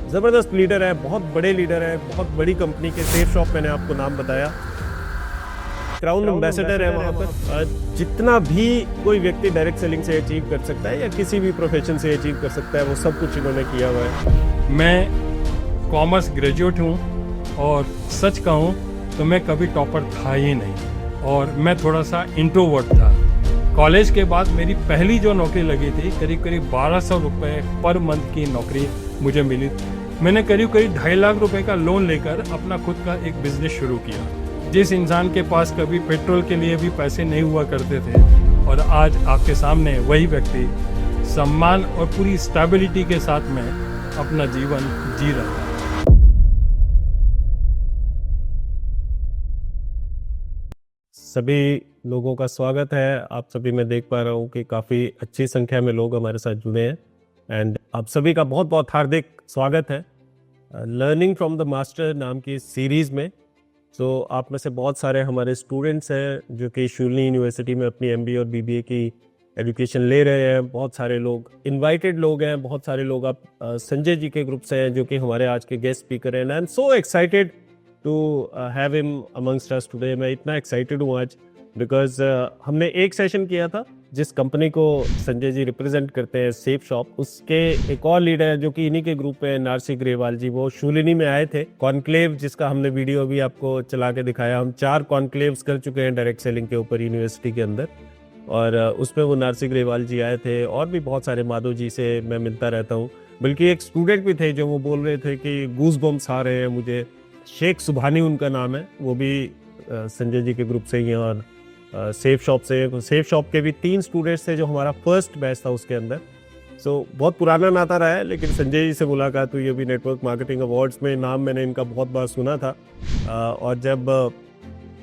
ज़बरदस्त लीडर है, बहुत बड़े लीडर है, बहुत बड़ी कंपनी के सेफ शॉप मैंने आपको नाम बताया। क्राउन एम्बेसडर है वहाँ पर। जितना भी कोई व्यक्ति डायरेक्ट सेलिंग से अचीव कर सकता है या किसी भी प्रोफेशन से अचीव कर सकता है, वो सब कुछ इन्होंने किया हुआ है। मैं कॉमर्स ग्रेजुएट हूँ और सच कहूँ तो मैं कभी टॉपर था ही नहीं और मैं थोड़ा सा इंट्रोवर्ट था। कॉलेज के बाद मेरी पहली जो नौकरी लगी थी, करीब 1200 रुपये पर मंथ की नौकरी मुझे मिली। मैंने करीब 2.5 लाख रुपए का लोन लेकर अपना खुद का एक बिजनेस शुरू किया। जिस इंसान के पास कभी पेट्रोल के लिए भी पैसे नहीं हुआ करते थे, और आज आपके सामने वही व्यक्ति सम्मान और पूरी स्टेबिलिटी के साथ में अपना जीवन जी रहा है। सभी लोगों का स्वागत है। आप सभी, मैं देख पा रहा हूँ कि काफ़ी अच्छी संख्या में लोग हमारे साथ जुड़े हैं एंड आप सभी का बहुत बहुत हार्दिक स्वागत है लर्निंग फ्रॉम द मास्टर नाम की सीरीज़ में। तो आप में से बहुत सारे हमारे स्टूडेंट्स हैं जो कि शूलिनी यूनिवर्सिटी में अपनी MBA और BBA की एजुकेशन ले रहे हैं। बहुत सारे लोग इनवाइटेड लोग हैं, बहुत सारे लोग आप संजय जी के ग्रुप से हैं जो कि हमारे आज के गेस्ट स्पीकर हैं। I am so excited to have him amongst us today. मैं इतना एक्साइटेड हूँ आज बिकॉज हमने एक सेशन किया था जिस कंपनी को संजय जी रिप्रेजेंट करते हैं, सेफ शॉप, उसके एक और लीडर है जो कि इन्हीं के ग्रुप में नारसी ग्रेवाल जी, वो शूलिनी में आए थे। कॉन्क्लेव जिसका हमने वीडियो भी आपको चला के दिखाया, हम 4 कॉन्क्लेव्स कर चुके हैं डायरेक्ट सेलिंग के ऊपर यूनिवर्सिटी के अंदर, और उसमें वो नारसी ग्रेवाल जी आए थे। और भी बहुत सारे माधव जी से मैं मिलता रहता हूँ, बल्कि एक स्टूडेंट भी थे जो वो बोल रहे थे कि गूज बम्स आ रहे हैं मुझे। शेख सुभानी उनका नाम है, वो भी संजय जी के ग्रुप से ही हैं और सेफ शॉप से। सेफ शॉप के भी 3 स्टूडेंट्स थे जो हमारा फर्स्ट बैच था उसके अंदर। सो बहुत पुराना नाता रहा है, लेकिन संजय जी से मुलाकात हुई अभी नेटवर्क मार्केटिंग अवार्ड्स में। नाम मैंने इनका बहुत बार सुना था और जब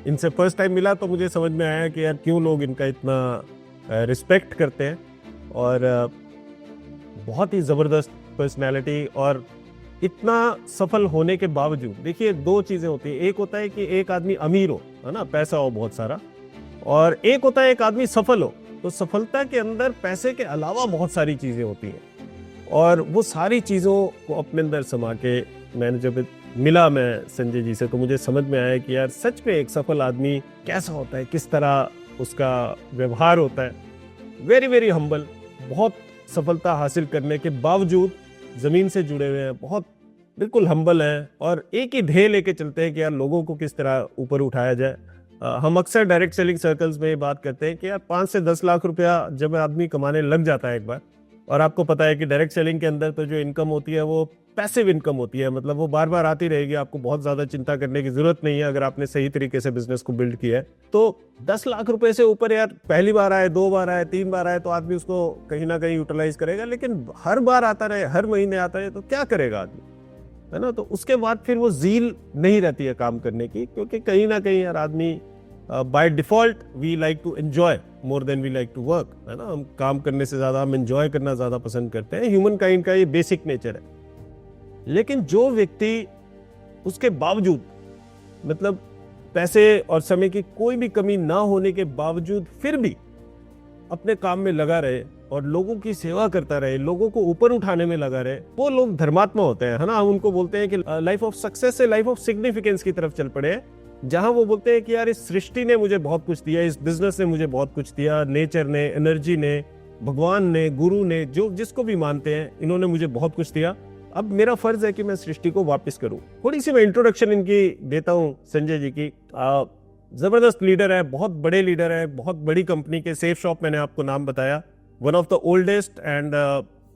इनसे फर्स्ट टाइम मिला तो मुझे समझ में आया कि यार क्यों लोग इनका इतना रिस्पेक्ट करते हैं। और बहुत ही ज़बरदस्त पर्सनैलिटी, और इतना सफल होने के बावजूद देखिए 2 चीज़ें होती हैं। एक होता है कि एक आदमी अमीर हो, है ना, पैसा हो बहुत सारा, और एक होता है एक आदमी सफल हो। तो सफलता के अंदर पैसे के अलावा बहुत सारी चीज़ें होती हैं, और वो सारी चीज़ों को अपने अंदर समा के मैंने जब मिला मैं संजय जी से, तो मुझे समझ में आया कि यार सच में एक सफल आदमी कैसा होता है, किस तरह उसका व्यवहार होता है। वेरी वेरी हम्बल, बहुत सफलता हासिल करने के बावजूद ज़मीन से जुड़े हुए हैं, बहुत बिल्कुल हम्बल हैं, और एक ही ध्येय लेके चलते हैं कि यार लोगों को किस तरह ऊपर उठाया जाए। हम अक्सर डायरेक्ट सेलिंग सर्कल्स में बात करते हैं कि यार 5 से 10 लाख रुपया जब आदमी कमाने लग जाता है एक बार, और आपको पता है कि डायरेक्ट सेलिंग के अंदर तो जो इनकम होती है वो पैसिव इनकम होती है, मतलब वो बार बार आती रहेगी, आपको बहुत ज़्यादा चिंता करने की ज़रूरत नहीं है अगर आपने सही तरीके से बिजनेस को बिल्ड किया है। तो 10 लाख रुपए से ऊपर यार पहली बार आए, 2 बार आए, 3 बार आए तो आदमी उसको कहीं ना कहीं यूटिलाइज करेगा, लेकिन हर बार आता रहे, हर महीने आता रहे तो क्या करेगा आदमी, है ना। तो उसके बाद फिर वो ज़ील नहीं रहती है काम करने की, क्योंकि कहीं ना कहीं यार आदमी by default we like to enjoy more than we like to work, है ना। हम काम करने से ज़्यादा हम एंजॉय करना ज़्यादा पसंद करते हैं, ह्यूमन काइंड का ये बेसिक नेचर है। लेकिन जो व्यक्ति उसके बावजूद, मतलब पैसे और समय की कोई भी कमी ना होने के बावजूद फिर भी अपने काम में लगा रहे और लोगों की सेवा करता रहे, लोगों को ऊपर उठाने में लगा रहे, वो लोग धर्मात्मा होते हैं, है ना। हम उनको बोलते हैं कि लाइफ ऑफ सक्सेस से लाइफ ऑफ सिग्निफिकेंस की तरफ चल पड़े हैं, जहां वो बोलते हैं कि यार इस सृष्टि ने मुझे बहुत कुछ दिया, इस बिजनेस ने मुझे बहुत कुछ दिया, नेचर ने, एनर्जी ने, भगवान ने, गुरु ने, जो जिसको भी मानते हैं, इन्होंने मुझे बहुत कुछ दिया। अब मेरा फर्ज है कि मैं सृष्टि को वापस करूं। थोड़ी सी मैं इंट्रोडक्शन इनकी देता हूं संजय जी की। जबरदस्त लीडर है, बहुत बड़े लीडर है, बहुत बड़ी कंपनी के सेफ शॉप मैंने आपको नाम बताया, one of the oldest and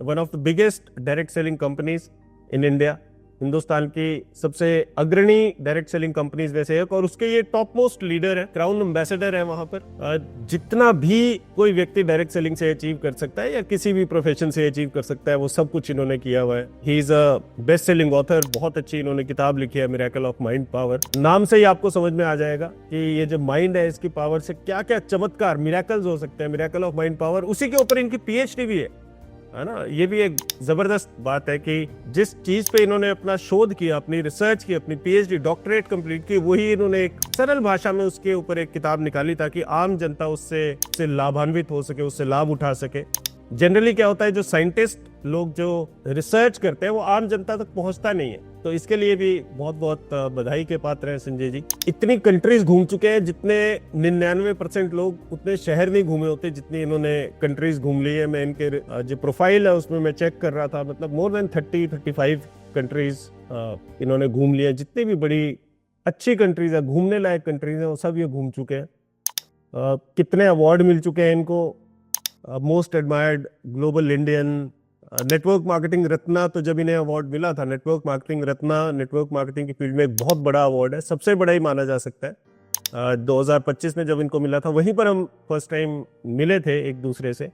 one of the biggest direct selling companies in India, Hindustan की सबसे अग्रणी डायरेक्ट सेलिंग कंपनीज में से एक, और उसके ये टॉप मोस्ट लीडर है, क्राउन एम्बेसडर है वहां पर। जितना भी कोई व्यक्ति डायरेक्ट सेलिंग से अचीव कर सकता है या किसी भी प्रोफेशन से अचीव कर सकता है, वो सब कुछ इन्होंने किया हुआ है। He is a best selling author, बहुत अच्छी इन्होंने किताब लिखी है, मिरेकल ऑफ माइंड पावर। नाम से ही आपको समझ में आ जाएगा कि ये जो माइंड है, इसकी पावर से क्या क्या चमत्कार, मिरेकल्स हो सकते हैं। मिरेकल ऑफ माइंड पावर, उसी के ऊपर इनकी PhD भी है ना। ये भी एक जबरदस्त बात है कि जिस चीज पे इन्होंने अपना शोध किया, अपनी रिसर्च की, अपनी PhD डॉक्टरेट कंप्लीट की, वही इन्होंने एक सरल भाषा में उसके ऊपर एक किताब निकाली ताकि आम जनता उससे लाभान्वित हो सके, उससे लाभ उठा सके। जनरली क्या होता है, जो साइंटिस्ट लोग जो रिसर्च करते हैं वो आम जनता तक पहुंचता नहीं है। तो इसके लिए भी बहुत बहुत बधाई के पात्र हैं संजय जी। इतनी कंट्रीज घूम चुके हैं जितने 99% लोग उतने शहर नहीं घूमे होते जितनी इन्होंने कंट्रीज घूम ली है। मैं इनके जो प्रोफाइल है उसमें मैं चेक कर रहा था, मतलब मोर देन 35 कंट्रीज इन्होंने घूम लिया। जितनी भी बड़ी अच्छी कंट्रीज है, घूमने लायक कंट्रीज है, वो सब ये घूम चुके हैं। कितने अवार्ड मिल चुके हैं इनको, most admired global Indian, network marketing Ratna. तो जब इन्हें अवार्ड मिला था network marketing Ratna, network marketing की फील्ड में एक बहुत बड़ा अवार्ड है, सबसे बड़ा ही माना जा सकता है। 2025 में जब इनको मिला था वहीं पर हम फर्स्ट टाइम मिले थे एक दूसरे से।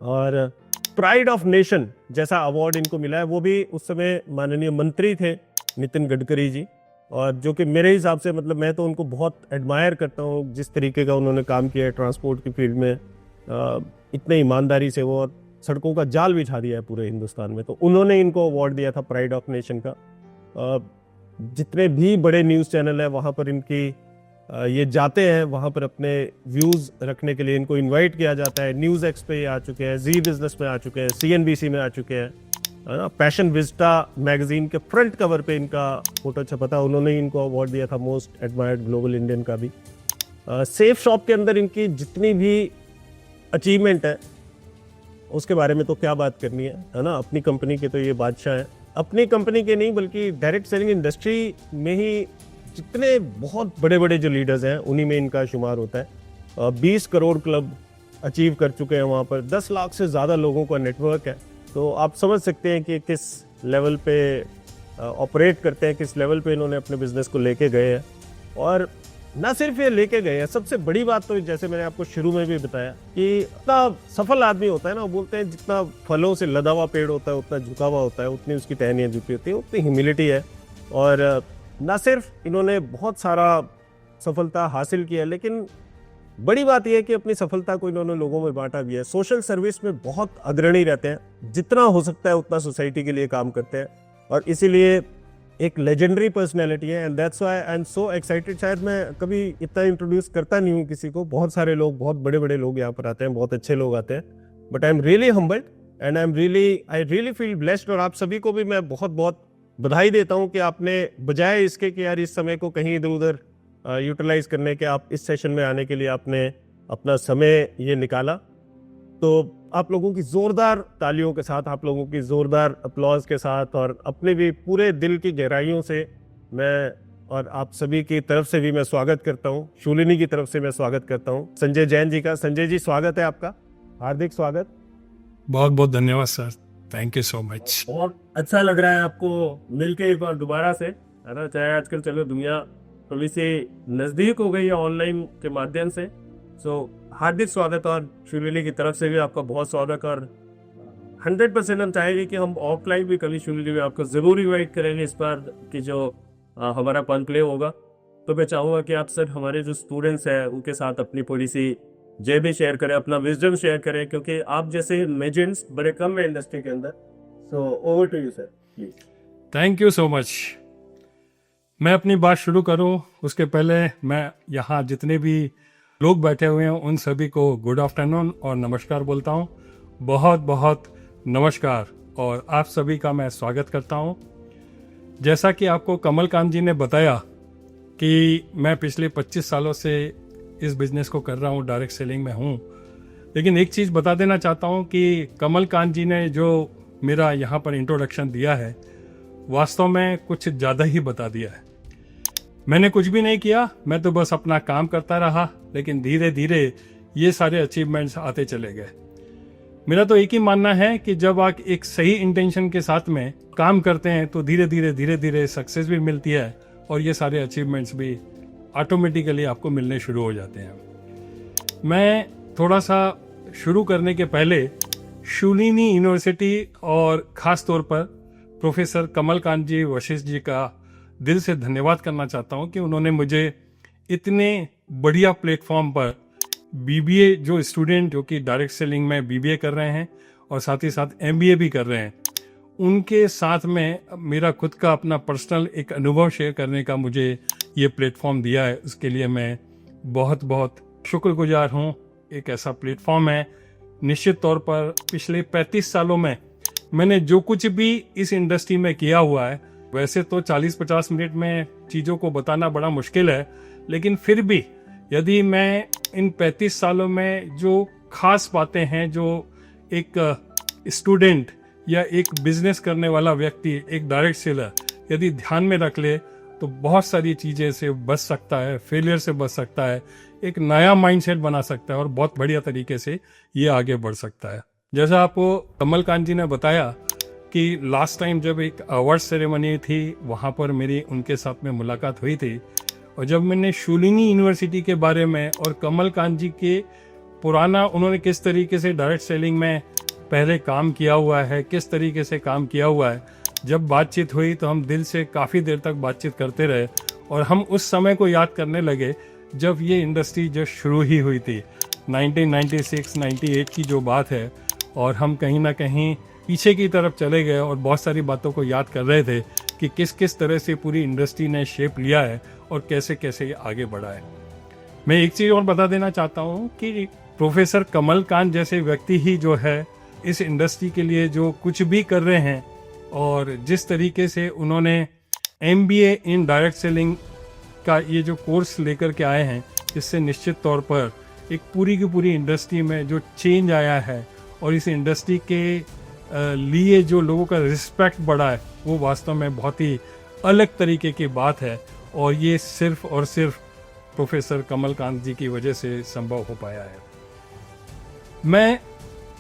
और प्राइड ऑफ नेशन जैसा अवार्ड इनको मिला है, वो भी उस समय माननीय मंत्री थे नितिन गडकरी जी, और जो कि मेरे हिसाब से, मतलब मैं तो उनको बहुत एडमायर करता हूँ जिस तरीके का उन्होंने काम किया है ट्रांसपोर्ट की फील्ड में। इतने ईमानदारी से वो सड़कों का जाल बिछा दिया है पूरे हिंदुस्तान में। तो उन्होंने इनको अवार्ड दिया था प्राइड ऑफ नेशन का। जितने भी बड़े न्यूज़ चैनल है वहाँ पर इनकी ये जाते हैं, वहाँ पर अपने व्यूज़ रखने के लिए इनको इनवाइट किया जाता है। न्यूज़ एक्स पे आ चुके हैं, जी बिजनेस में आ चुके हैं, CNBC में आ चुके हैं, है ना। पैशन विस्टा मैगजीन के फ्रंट कवर पे इनका फोटो छपा था, उन्होंने इनको अवार्ड दिया था मोस्ट एडमायर्ड ग्लोबल इंडियन का भी। सेफ शॉप के अंदर इनकी जितनी भी अचीवमेंट है उसके बारे में तो क्या बात करनी है ना। अपनी कंपनी के तो ये बादशाह है, अपनी कंपनी के नहीं बल्कि डायरेक्ट सेलिंग इंडस्ट्री में ही जितने बहुत बड़े बड़े जो लीडर्स हैं उन्हीं में इनका शुमार होता है। 20 करोड़ क्लब अचीव कर चुके हैं वहाँ पर, 10 लाख से ज़्यादा लोगों का नेटवर्क है। तो आप समझ सकते हैं कि किस लेवल पे ऑपरेट करते हैं, किस लेवल पे इन्होंने अपने बिजनेस को लेके गए हैं। और ना सिर्फ ये लेके गए हैं, सबसे बड़ी बात तो जैसे मैंने आपको शुरू में भी बताया कि इतना सफल आदमी होता है ना, वो बोलते हैं जितना फलों से लदा हुआ पेड़ होता है उतना झुका हुआ होता है, उतनी उसकी टहनियाँ झुकी होती है, उतनी ह्यूमिलिटी है। और ना सिर्फ इन्होंने बहुत सारा सफलता हासिल किया है, लेकिन बड़ी बात यह है कि अपनी सफलता को इन्होंने लोगों में बांटा भी है। सोशल सर्विस में बहुत अग्रणी रहते हैं, जितना हो सकता है उतना सोसाइटी के लिए काम करते हैं, और इसीलिए एक लेजेंडरी पर्सनैलिटी है। And that's why I am so excited. शायद मैं कभी इतना इंट्रोड्यूस करता नहीं हूँ किसी को, बहुत सारे लोग, बहुत बड़े बड़े लोग यहाँ पर आते हैं, बहुत अच्छे लोग आते हैं, but I am really humbled and I really feel blessed. और आप सभी को भी मैं बहुत बहुत बधाई देता हूँ कि आपने बजाय इसके कि यार इस समय को कहीं इधर उधर यूटिलाइज करने के, आप इस सेशन में आने के लिए आपने अपना समय ये निकाला। तो आप लोगों की जोरदार तालियों के साथ, आप लोगों की जोरदार अपलॉज के साथ और अपने भी पूरे दिल की गहराइयों से मैं और आप सभी की तरफ से भी मैं स्वागत करता हूँ, शूलिनी की तरफ से मैं स्वागत करता हूँ संजय जैन जी का। संजय जी स्वागत है आपका, हार्दिक स्वागत। बहुत बहुत धन्यवाद sir, thank you so much. बहुत अच्छा लग रहा है आपको मिलके एक बार दोबारा से, है ना। चाहे आजकल चलो दुनिया थोड़ी सी नजदीक हो गई है ऑनलाइन के माध्यम से। सो हार्दिक स्वागत, और शूलिनी की तरफ से भी आपका बहुत स्वागत। और 100% हम चाहेंगे कि हम ऑफलाइन भी कभी शूलिनी में आपको जरूर इन्वाइट करेंगे इस बार की जो हमारा कॉन्क्लेव होगा। तो मैं चाहूँगा कि आप सर हमारे जो स्टूडेंट्स हैं उनके साथ अपनी थोड़ी सी जय भी शेयर करें, अपना विजडम शेयर करें, क्योंकि आप जैसे लेजेंड्स बड़े कम है इंडस्ट्री के अंदर। So over to you sir please. Thank you so much. मैं अपनी बात शुरू करूं उसके पहले मैं यहाँ जितने भी लोग बैठे हुए हैं उन सभी को गुड आफ्टरनून और नमस्कार बोलता हूँ। बहुत बहुत नमस्कार और आप सभी का मैं स्वागत करता हूँ। जैसा कि आपको कमलकांत जी ने बताया कि मैं पिछले 25 सालों से इस बिज़नेस को कर रहा हूँ, डायरेक्ट सेलिंग में हूँ। लेकिन एक चीज़ बता देना चाहता हूँ कि कमलकांत जी ने जो मेरा यहाँ पर इंट्रोडक्शन दिया है वास्तव में कुछ ज़्यादा ही बता दिया है। मैंने कुछ भी नहीं किया, मैं तो बस अपना काम करता रहा, लेकिन धीरे धीरे ये सारे अचीवमेंट्स आते चले गए। मेरा तो एक ही मानना है कि जब आप एक सही इंटेंशन के साथ में काम करते हैं तो धीरे धीरे सक्सेस भी मिलती है और ये सारे अचीवमेंट्स भी ऑटोमेटिकली आपको मिलने शुरू हो जाते हैं। मैं थोड़ा सा शुरू करने के पहले शूलिनी यूनिवर्सिटी और ख़ास तौर पर प्रोफेसर कमलकांत जी वशिष्ठ जी का दिल से धन्यवाद करना चाहता हूं कि उन्होंने मुझे इतने बढ़िया प्लेटफॉर्म पर बीबीए, जो स्टूडेंट जो कि डायरेक्ट सेलिंग में बीबीए कर रहे हैं और साथ ही साथ एमबीए भी कर रहे हैं, उनके साथ में मेरा खुद का अपना पर्सनल एक अनुभव शेयर करने का मुझे ये प्लेटफॉर्म दिया है। उसके लिए मैं बहुत बहुत शुक्रगुजार हूँ। एक ऐसा प्लेटफॉर्म है, निश्चित तौर पर पिछले 35 सालों में मैंने जो कुछ भी इस इंडस्ट्री में किया हुआ है, वैसे तो 40-50 मिनट में चीज़ों को बताना बड़ा मुश्किल है, लेकिन फिर भी यदि मैं इन 35 सालों में जो खास बातें हैं जो एक स्टूडेंट या एक बिजनेस करने वाला व्यक्ति, एक डायरेक्ट सेलर यदि ध्यान में रख ले तो बहुत सारी चीज़ें से बच सकता है, फेलियर से बच सकता है, एक नया माइंडसेट बना सकता है और बहुत बढ़िया तरीके से ये आगे बढ़ सकता है। जैसा आपको कमल कांत जी ने बताया कि लास्ट टाइम जब एक अवार्ड सेरेमनी थी वहाँ पर मेरी उनके साथ में मुलाकात हुई थी, और जब मैंने शूलिनी यूनिवर्सिटी के बारे में और कमल कांत जी के पुराना उन्होंने किस तरीके से डायरेक्ट सेलिंग में पहले काम किया हुआ है, किस तरीके से काम किया हुआ है, जब बातचीत हुई तो हम दिल से काफ़ी देर तक बातचीत करते रहे और हम उस समय को याद करने लगे जब ये इंडस्ट्री जो शुरू ही हुई थी 1996-98 की जो बात है, और हम कहीं ना कहीं पीछे की तरफ चले गए और बहुत सारी बातों को याद कर रहे थे कि किस किस तरह से पूरी इंडस्ट्री ने शेप लिया है और कैसे कैसे ये आगे बढ़ा है। मैं एक चीज़ और बता देना चाहता हूँ कि प्रोफेसर कमल कांत जैसे व्यक्ति ही जो है इस इंडस्ट्री के लिए जो कुछ भी कर रहे हैं और जिस तरीके से उन्होंने MBA इन डायरेक्ट सेलिंग का ये जो कोर्स लेकर के आए हैं, जिससे निश्चित तौर पर एक पूरी की पूरी इंडस्ट्री में जो चेंज आया है और इस इंडस्ट्री के लिए जो लोगों का रिस्पेक्ट बढ़ा है वो वास्तव में बहुत ही अलग तरीके की बात है, और ये सिर्फ और सिर्फ प्रोफेसर कमल कांत जी की वजह से संभव हो पाया है। मैं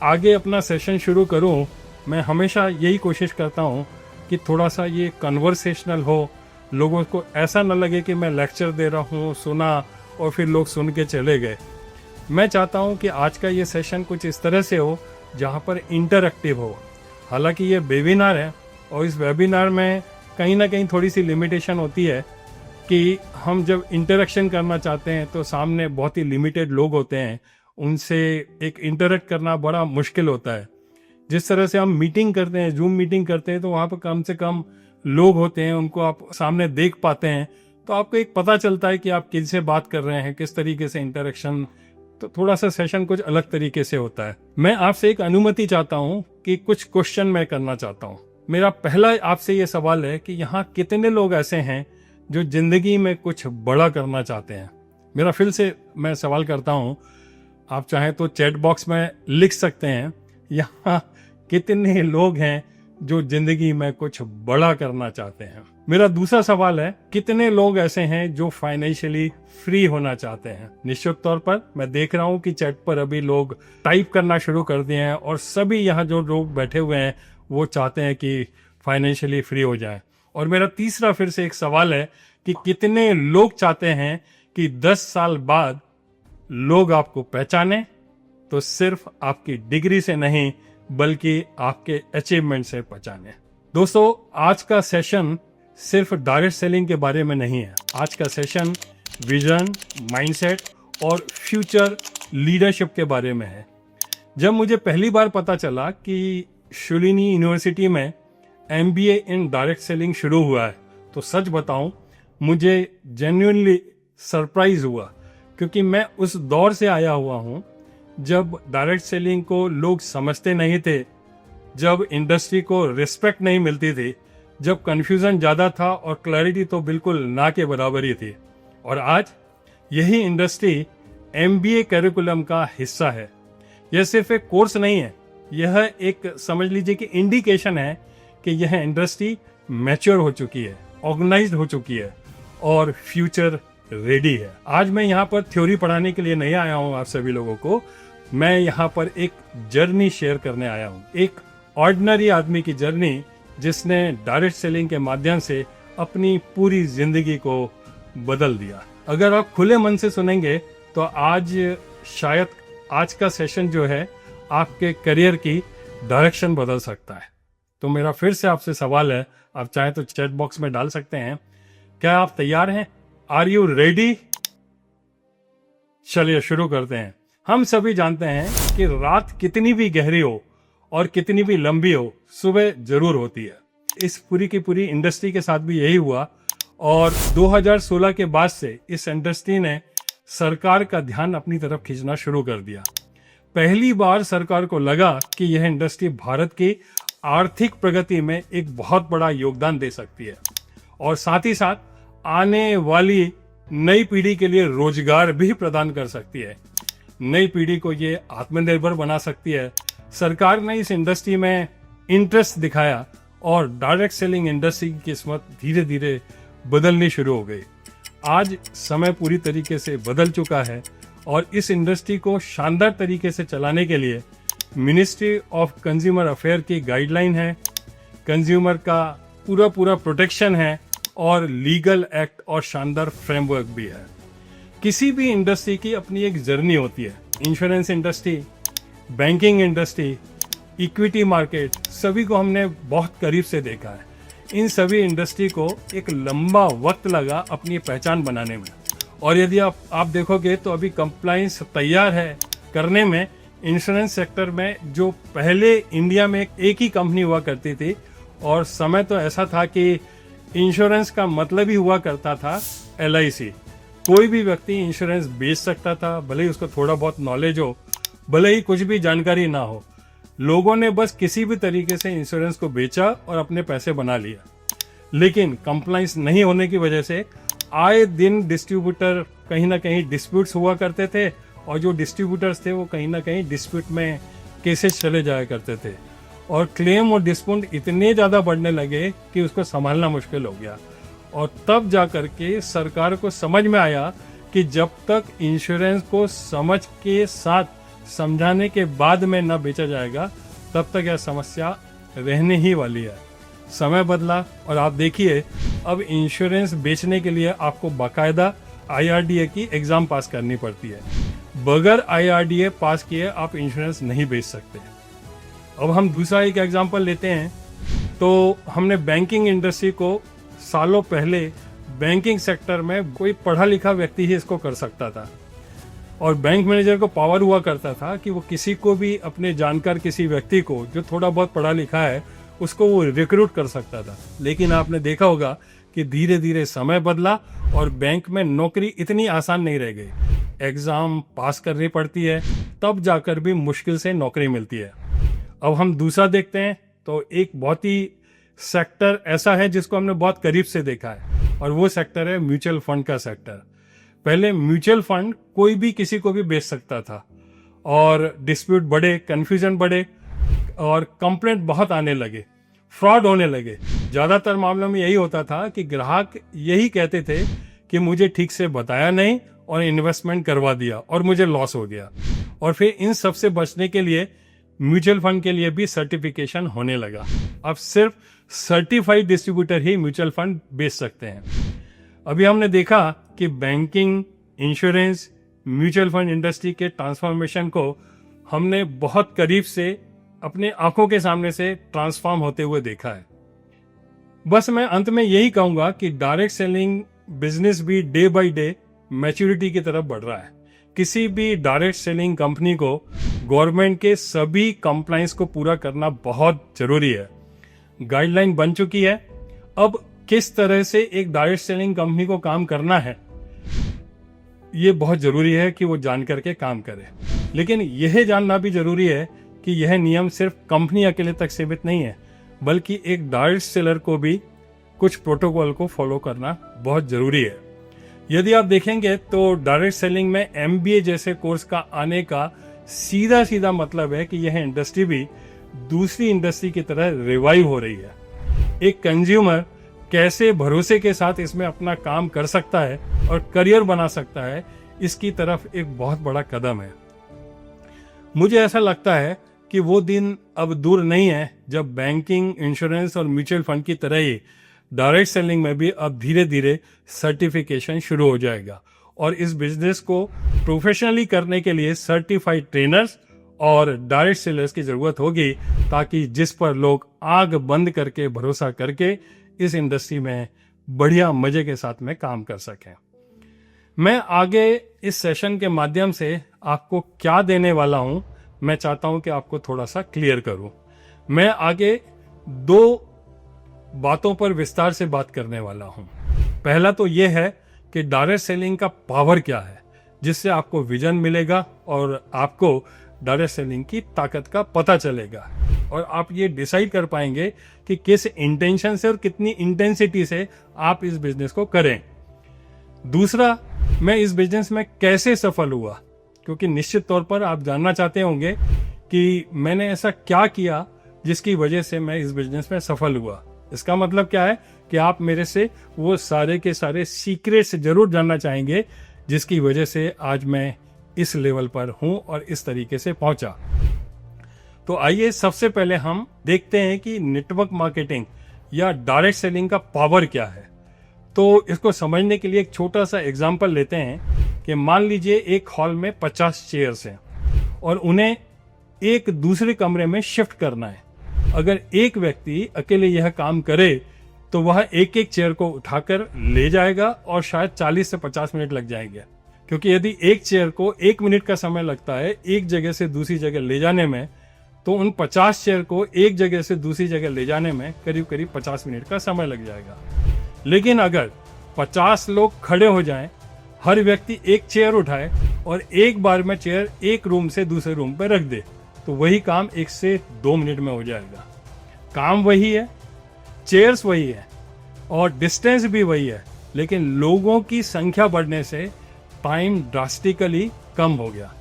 आगे अपना सेशन शुरू करूं, मैं हमेशा यही कोशिश करता हूं कि थोड़ा सा ये कन्वर्सेशनल हो, लोगों को ऐसा न लगे कि मैं लेक्चर दे रहा हूं, सुना और फिर लोग सुन के चले गए। मैं चाहता हूं कि आज का ये सेशन कुछ इस तरह से हो जहां पर इंटरैक्टिव हो। हालांकि ये वेबिनार है और इस वेबिनार में कहीं ना कहीं थोड़ी सी लिमिटेशन होती है कि हम जब इंटरेक्शन करना चाहते हैं तो सामने बहुत ही लिमिटेड लोग होते हैं, उनसे एक इंटरेक्ट करना बड़ा मुश्किल होता है। जिस तरह से हम मीटिंग करते हैं, जूम मीटिंग करते हैं, तो वहाँ पर कम से कम लोग होते हैं, उनको आप सामने देख पाते हैं, तो आपको एक पता चलता है कि आप किनसे बात कर रहे हैं, किस तरीके से इंटरेक्शन, तो थोड़ा सा सेशन कुछ अलग तरीके से होता है। मैं आपसे एक अनुमति चाहता हूँ कि कुछ क्वेश्चन मैं करना चाहता हूँ। मेरा पहला आपसे ये सवाल है कि यहाँ कितने लोग ऐसे हैं जो जिंदगी में कुछ बड़ा करना चाहते हैं। मेरा फिर से मैं सवाल करता हूँ, आप चाहें तो चैट बॉक्स में लिख सकते हैं, यहाँ कितने लोग हैं जो जिंदगी में कुछ बड़ा करना चाहते हैं। मेरा दूसरा सवाल है, कितने लोग ऐसे हैं जो फाइनेंशियली फ्री होना चाहते हैं। निश्चित तौर पर मैं देख रहा हूं कि चैट पर अभी लोग टाइप करना शुरू कर दिए हैं और सभी यहाँ जो लोग बैठे हुए हैं वो चाहते हैं कि फाइनेंशियली फ्री हो जाएं। और मेरा तीसरा फिर से एक सवाल है कि कितने लोग चाहते हैं कि 10 साल बाद लोग आपको पहचाने, तो सिर्फ आपकी डिग्री से नहीं बल्कि आपके अचीवमेंट से पहचाने। दोस्तों, आज का सेशन सिर्फ डायरेक्ट सेलिंग के बारे में नहीं है। आज का सेशन विजन, माइंडसेट और फ्यूचर लीडरशिप के बारे में है। जब मुझे पहली बार पता चला कि शूलिनी यूनिवर्सिटी में MBA इन डायरेक्ट सेलिंग शुरू हुआ है, तो सच बताऊं मुझे जेन्युइनली सरप्राइज हुआ, क्योंकि मैं उस दौर से आया हुआ हूं जब डायरेक्ट सेलिंग को लोग समझते नहीं थे, जब इंडस्ट्री को रिस्पेक्ट नहीं मिलती थी, जब कंफ्यूजन ज़्यादा था और क्लैरिटी तो बिल्कुल ना के बराबर ही थी। और आज यही इंडस्ट्री MBA करिकुलम का हिस्सा है। यह सिर्फ एक कोर्स नहीं है, यह एक समझ लीजिए कि इंडिकेशन है कि यह इंडस्ट्री मैच्योर हो चुकी है, ऑर्गेनाइज्ड हो चुकी है और फ्यूचर रेडी है। आज मैं यहाँ पर थ्योरी पढ़ाने के लिए नहीं आया हूँ आप सभी लोगों को, मैं यहाँ पर एक जर्नी शेयर करने आया हूँ, एक ऑर्डिनरी आदमी की जर्नी जिसने डायरेक्ट सेलिंग के माध्यम से अपनी पूरी जिंदगी को बदल दिया। अगर आप खुले मन से सुनेंगे तो आज शायद आज का सेशन जो है आपके करियर की डायरेक्शन बदल सकता है। तो मेरा फिर से आपसे सवाल है, आप चाहे तो चैट बॉक्स में डाल सकते हैं, क्या आप तैयार हैं? Are you ready? चलिए शुरू करते हैं। हम सभी जानते हैं कि रात कितनी भी गहरी हो और कितनी भी लंबी हो, सुबह जरूर होती है। इस पूरी की पूरी इंडस्ट्री के साथ भी यही हुआ और 2016 के बाद से इस इंडस्ट्री ने सरकार का ध्यान अपनी तरफ खींचना शुरू कर दिया। पहली बार सरकार को लगा कि यह इंडस्ट्री भारत की आर्थिक प्रगति में एक बहुत बड़ा योगदान दे सकती है और साथ ही साथ आने वाली नई पीढ़ी के लिए रोजगार भी प्रदान कर सकती है। नई पीढ़ी को ये आत्मनिर्भर बना सकती है। सरकार ने इस इंडस्ट्री में इंटरेस्ट दिखाया और डायरेक्ट सेलिंग इंडस्ट्री की किस्मत धीरे धीरे बदलनी शुरू हो गई। आज समय पूरी तरीके से बदल चुका है और इस इंडस्ट्री को शानदार तरीके से चलाने के लिए मिनिस्ट्री ऑफ कंज्यूमर अफेयर की गाइडलाइन है, कंज्यूमर का पूरा प्रोटेक्शन है और लीगल एक्ट और शानदार फ्रेमवर्क भी है। किसी भी इंडस्ट्री की अपनी एक जर्नी होती है। Insurance industry, banking industry, equity market, सभी को हमने बहुत करीब से देखा है। इन सभी इंडस्ट्री को एक लंबा वक्त लगा अपनी पहचान बनाने में और यदि आप देखोगे तो अभी कंप्लायंस तैयार है करने में। इंश्योरेंस सेक्टर में जो पहले इंडिया में एक ही कंपनी हुआ करती थी और समय तो ऐसा था कि इंश्योरेंस का मतलब ही हुआ करता था LIC। कोई भी व्यक्ति इंश्योरेंस बेच सकता था, भले ही उसको थोड़ा बहुत नॉलेज हो, भले ही कुछ भी जानकारी ना हो। लोगों ने बस किसी भी तरीके से इंश्योरेंस को बेचा और अपने पैसे बना लिया। लेकिन कंप्लायंस नहीं होने की वजह से आए दिन डिस्ट्रीब्यूटर कहीं ना कहीं डिस्प्यूट्स हुआ करते थे और जो डिस्ट्रीब्यूटर्स थे वो कहीं ना कहीं डिस्प्यूट में केसेस चले जाया करते थे और क्लेम और डिस्प्यूट इतने ज़्यादा बढ़ने लगे कि उसको संभालना मुश्किल हो गया। और तब जा कर के सरकार को समझ में आया कि जब तक इंश्योरेंस को समझ के साथ समझाने के बाद में न बेचा जाएगा तब तक यह समस्या रहने ही वाली है। समय बदला और आप देखिए अब इंश्योरेंस बेचने के लिए आपको बाकायदा IRDA की एग्जाम पास करनी पड़ती है। बगैर IRDA पास किए आप इंश्योरेंस नहीं बेच सकते। अब हम दूसरा एक एग्जांपल लेते हैं तो हमने बैंकिंग इंडस्ट्री को सालों पहले बैंकिंग सेक्टर में कोई पढ़ा लिखा व्यक्ति ही इसको कर सकता था और बैंक मैनेजर को पावर हुआ करता था कि वो किसी को भी अपने जानकार किसी व्यक्ति को जो थोड़ा बहुत पढ़ा लिखा है उसको वो रिक्रूट कर सकता था। लेकिन आपने देखा होगा कि धीरे धीरे समय बदला और बैंक में नौकरी इतनी आसान नहीं रह गई। एग्जाम पास करनी पड़ती है तब जाकर भी मुश्किल से नौकरी मिलती है। अब हम दूसरा देखते हैं तो एक बहुत ही सेक्टर ऐसा है जिसको हमने बहुत करीब से देखा है और वो सेक्टर है म्यूचुअल फंड का सेक्टर। पहले म्यूचुअल फंड कोई भी किसी को भी बेच सकता था और डिस्प्यूट बढ़े, कंफ्यूजन बढ़े और कंप्लेंट बहुत आने लगे, फ्रॉड होने लगे। ज्यादातर मामलों में यही होता था कि ग्राहक यही कहते थे कि मुझे ठीक से बताया नहीं और इन्वेस्टमेंट करवा दिया और मुझे लॉस हो गया। और फिर इन सब से बचने के लिए म्यूचुअल फंड के लिए भी सर्टिफिकेशन होने लगा। अब सिर्फ सर्टिफाइड डिस्ट्रीब्यूटर ही म्यूचुअल फंड बेच सकते हैं। अभी हमने देखा कि banking, insurance, mutual fund industry के ट्रांसफॉर्मेशन को हमने बहुत करीब से अपने आंखों के सामने से ट्रांसफॉर्म होते हुए देखा है। बस मैं अंत में यही कहूंगा कि डायरेक्ट सेलिंग बिजनेस भी डे बाय डे मैच्योरिटी की तरफ बढ़ रहा है। किसी भी डायरेक्ट सेलिंग कंपनी को गवर्नमेंट के सभी कंप्लायंस को पूरा करना बहुत जरूरी है। गाइडलाइन बन चुकी है। अब किस तरह से एक डायरेक्ट सेलिंग कंपनी को काम करना है ये बहुत जरूरी है कि वो जान करके काम करे। लेकिन यह जानना भी जरूरी है कि यह नियम सिर्फ कंपनी अकेले तक सीमित नहीं है, बल्कि एक डायरेक्ट सेलर को भी कुछ प्रोटोकॉल को फॉलो करना बहुत जरूरी है। यदि आप देखेंगे तो डायरेक्ट सेलिंग में MBA जैसे कोर्स का आने का सीधा सीधा मतलब है कि यह इंडस्ट्री भी दूसरी इंडस्ट्री की तरह रिवाइव हो रही है। एक कंज्यूमर कैसे भरोसे के साथ इसमें अपना काम कर सकता है और करियर बना सकता है, इसकी तरफ एक बहुत बड़ा कदम है। मुझे ऐसा लगता है कि वो दिन अब दूर नहीं है जब बैंकिंग, इंश्योरेंस और म्यूचुअल फंड की तरह ही डायरेक्ट सेलिंग में भी अब धीरे धीरे सर्टिफिकेशन शुरू हो जाएगा और इस बिजनेस को प्रोफेशनली करने के लिए सर्टिफाइड ट्रेनर्स और डायरेक्ट सेलर्स की जरूरत होगी, ताकि जिस पर लोग आंख बंद करके भरोसा करके इस इंडस्ट्री में बढ़िया मजे के साथ में काम कर सकें। मैं आगे इस सेशन के माध्यम से आपको क्या देने वाला हूं, मैं चाहता हूं कि आपको थोड़ा सा क्लियर करूं। मैं आगे 2 बातों पर विस्तार से बात करने वाला हूं। पहला तो यह है कि डायरेक्ट सेलिंग का पावर क्या है, जिससे आपको विजन मिलेगा और आपको डायरेक्ट सेलिंग की ताकत का पता चलेगा। और आप ये डिसाइड कर पाएंगे कि किस इंटेंशन से और कितनी इंटेंसिटी से आप इस बिजनेस को करें। दूसरा, मैं इस बिजनेस में कैसे सफल हुआ, क्योंकि निश्चित तौर पर आप जानना चाहते होंगे कि मैंने ऐसा क्या किया जिसकी वजह से मैं इस बिजनेस में सफल हुआ। इसका मतलब क्या है कि आप मेरे से वो सारे के सारे सीक्रेट्स जरूर जानना चाहेंगे जिसकी वजह से आज मैं इस लेवल पर हूं और इस तरीके से पहुंचा। तो आइए सबसे पहले हम देखते हैं कि नेटवर्क मार्केटिंग या डायरेक्ट सेलिंग का पावर क्या है। तो इसको समझने के लिए एक छोटा सा एग्जांपल लेते हैं कि मान लीजिए एक हॉल में 50 चेयर्स हैं और उन्हें एक दूसरे कमरे में शिफ्ट करना है। अगर एक व्यक्ति अकेले यह काम करे तो वह एक एक चेयर को उठाकर ले जाएगा और शायद 40 से 50 मिनट लग जाएंगे, क्योंकि यदि एक चेयर को 1 मिनट का समय लगता है एक जगह से दूसरी जगह ले जाने में, तो उन 50 चेयर को एक जगह से दूसरी जगह ले जाने में करीब करीब 50 मिनट का समय लग जाएगा। लेकिन अगर 50 लोग खड़े हो जाएं, हर व्यक्ति एक चेयर उठाए और एक बार में चेयर एक रूम से दूसरे रूम पर रख दे, तो वही काम 1 से 2 मिनट में हो जाएगा। काम वही है, चेयर्स वही है और डिस्टेंस भी वही है, लेकिन लोगों की संख्या बढ़ने से टाइम ड्रास्टिकली कम हो गया।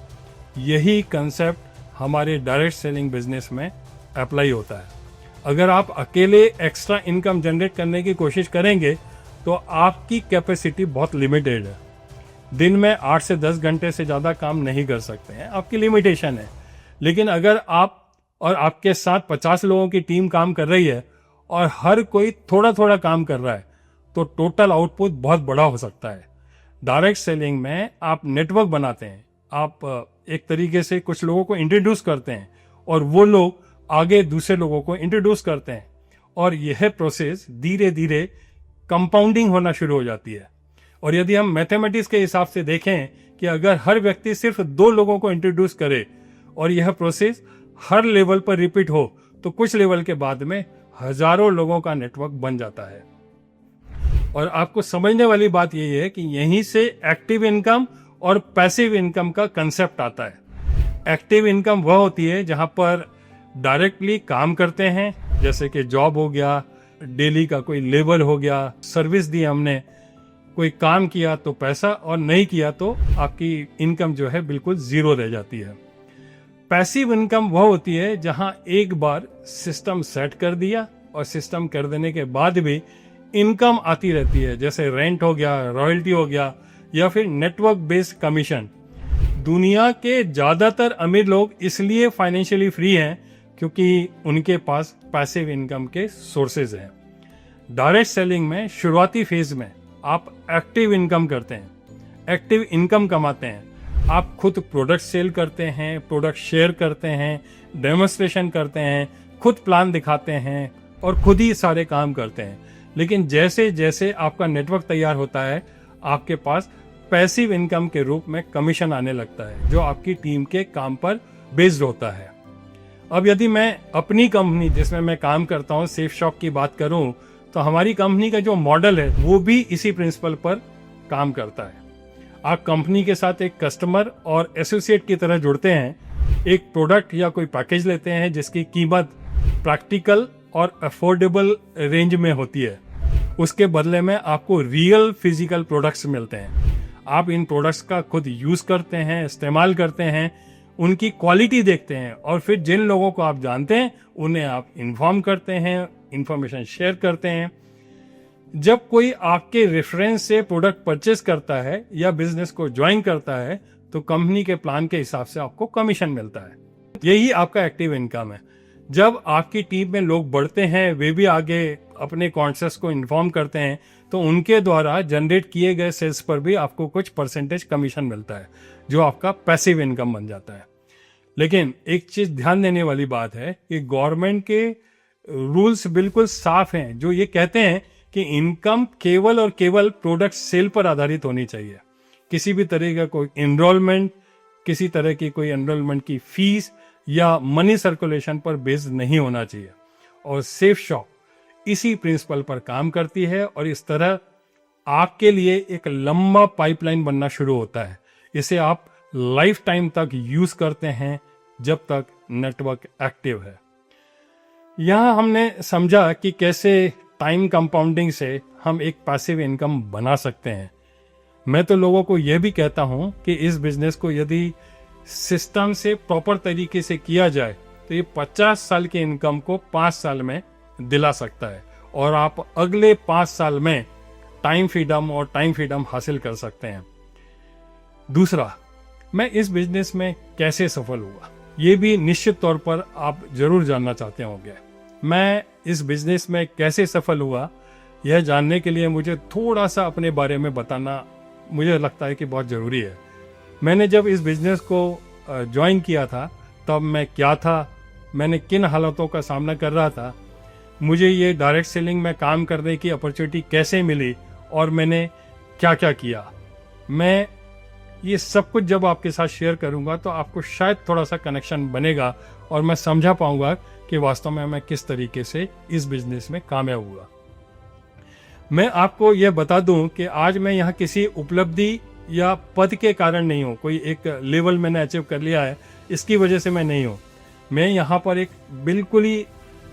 यही कंसेप्ट हमारे डायरेक्ट सेलिंग बिजनेस में अप्लाई होता है। अगर आप अकेले एक्स्ट्रा इनकम जनरेट करने की कोशिश करेंगे तो आपकी कैपेसिटी बहुत लिमिटेड है। दिन में 8 से 10 घंटे से ज़्यादा काम नहीं कर सकते हैं, आपकी लिमिटेशन है। लेकिन अगर आप और आपके साथ 50 लोगों की टीम काम कर रही है और हर कोई थोड़ा थोड़ा काम कर रहा है, तो टोटल आउटपुट बहुत बड़ा हो सकता है। डायरेक्ट सेलिंग में आप नेटवर्क बनाते हैं, आप एक तरीके से कुछ लोगों को इंट्रोड्यूस करते हैं और वो लोग आगे दूसरे लोगों को इंट्रोड्यूस करते हैं और यह प्रोसेस धीरे धीरे कंपाउंडिंग होना शुरू हो जाती है। और यदि हम मैथमेटिक्स के हिसाब से देखें कि अगर हर व्यक्ति सिर्फ 2 लोगों को इंट्रोड्यूस करे और यह प्रोसेस हर लेवल पर रिपीट हो, तो कुछ लेवल के बाद में हजारों लोगों का नेटवर्क बन जाता है। और आपको समझने वाली बात यही है कि यहीं से एक्टिव इनकम और पैसिव इनकम का कंसेप्ट आता है। एक्टिव इनकम वह होती है जहां पर डायरेक्टली काम करते हैं, जैसे कि जॉब हो गया, डेली का कोई लेबर हो गया, सर्विस दी हमने, कोई काम किया तो पैसा और नहीं किया तो आपकी इनकम जो है बिल्कुल जीरो रह जाती है। पैसिव इनकम वह होती है जहां एक बार सिस्टम सेट कर दिया और सिस्टम कर देने के बाद भी इनकम आती रहती है, जैसे रेंट हो गया, रॉयल्टी हो गया या फिर नेटवर्क बेस्ड कमीशन। दुनिया के ज्यादातर अमीर लोग इसलिए फाइनेंशियली फ्री हैं क्योंकि उनके पास पैसिव इनकम के सोर्सेज हैं। डायरेक्ट सेलिंग में शुरुआती फेज में आप एक्टिव इनकम करते हैं, एक्टिव इनकम कमाते हैं। आप खुद प्रोडक्ट सेल करते हैं, प्रोडक्ट शेयर करते हैं, डेमोन्स्ट्रेशन करते हैं, खुद प्लान दिखाते हैं और खुद ही सारे काम करते हैं। लेकिन जैसे जैसे आपका नेटवर्क तैयार होता है, आपके पास पैसिव इनकम के रूप में कमीशन आने लगता है, जो आपकी टीम के काम पर बेस्ड होता है। अब यदि मैं अपनी कंपनी जिसमें मैं काम करता हूं, सेफ शॉप की बात करूं, तो हमारी कंपनी का जो मॉडल है वो भी इसी प्रिंसिपल पर काम करता है। आप कंपनी के साथ एक कस्टमर और एसोसिएट की तरह जुड़ते हैं, एक प्रोडक्ट या कोई पैकेज लेते हैं जिसकी कीमत प्रैक्टिकल और अफोर्डेबल रेंज में होती है। उसके बदले में आपको रियल फिजिकल प्रोडक्ट्स मिलते हैं। आप इन प्रोडक्ट्स का खुद यूज करते हैं, इस्तेमाल करते हैं, उनकी क्वालिटी देखते हैं और फिर जिन लोगों को आप जानते हैं उन्हें आप इन्फॉर्म करते हैं, इंफॉर्मेशन शेयर करते हैं। जब कोई आपके रेफरेंस से प्रोडक्ट परचेस करता है या बिजनेस को ज्वाइन करता है, तो कंपनी के प्लान के हिसाब से आपको कमीशन मिलता है। यही आपका एक्टिव इनकम है। जब आपकी टीम में लोग बढ़ते हैं, वे भी आगे अपने कॉन्सेप्ट्स को इन्फॉर्म करते हैं, तो उनके द्वारा जनरेट किए गए सेल्स पर भी आपको कुछ परसेंटेज कमीशन मिलता है, जो आपका पैसिव इनकम बन जाता है। लेकिन एक चीज ध्यान देने वाली बात है कि गवर्नमेंट के रूल्स बिल्कुल साफ हैं, जो ये कहते हैं कि इनकम केवल और केवल प्रोडक्ट सेल पर आधारित होनी चाहिए। किसी भी तरह का कोई एनरोलमेंट, किसी तरह की कोई एनरोलमेंट की फीस या मनी सर्कुलेशन पर बेस्ड नहीं होना चाहिए। और सेफ शॉप इसी प्रिंसिपल पर काम करती है और इस तरह आपके लिए एक लंबा पाइपलाइन बनना शुरू होता है। इसे आप लाइफ टाइम तक यूज करते हैं जब तक नेटवर्क एक्टिव है। यहाँ हमने समझा कि कैसे टाइम कंपाउंडिंग से हम एक पैसिव इनकम बना सकते हैं। मैं तो लोगों को यह भी कहता हूँ कि इस बिजनेस को यदि सिस्टम से प्रॉपर तरीके से किया जाए तो ये 50 साल की इनकम को 5 साल में दिला सकता है और आप अगले 5 साल में टाइम फ्रीडम हासिल कर सकते हैं। दूसरा, मैं इस बिजनेस में कैसे सफल हुआ, ये भी निश्चित तौर पर आप जरूर जानना चाहते होंगे। मैं इस बिजनेस में कैसे सफल हुआ, यह जानने के लिए मुझे थोड़ा सा अपने बारे में बताना मुझे लगता है कि बहुत ज़रूरी है। मैंने जब इस बिजनेस को ज्वाइन किया था तब मैं क्या था, मैंने किन हालातों का सामना कर रहा था, मुझे ये डायरेक्ट सेलिंग में काम करने की अपॉर्चुनिटी कैसे मिली और मैंने क्या क्या किया, मैं ये सब कुछ जब आपके साथ शेयर करूंगा तो आपको शायद थोड़ा सा कनेक्शन बनेगा और मैं समझा पाऊंगा कि वास्तव में मैं किस तरीके से इस बिजनेस में कामयाब हुआ। मैं आपको यह बता दूं कि आज मैं यहाँ किसी उपलब्धि या पद के कारण नहीं हूँ, कोई एक लेवल मैंने अचीव कर लिया है इसकी वजह से मैं नहीं हूँ। मैं यहाँ पर एक बिल्कुल ही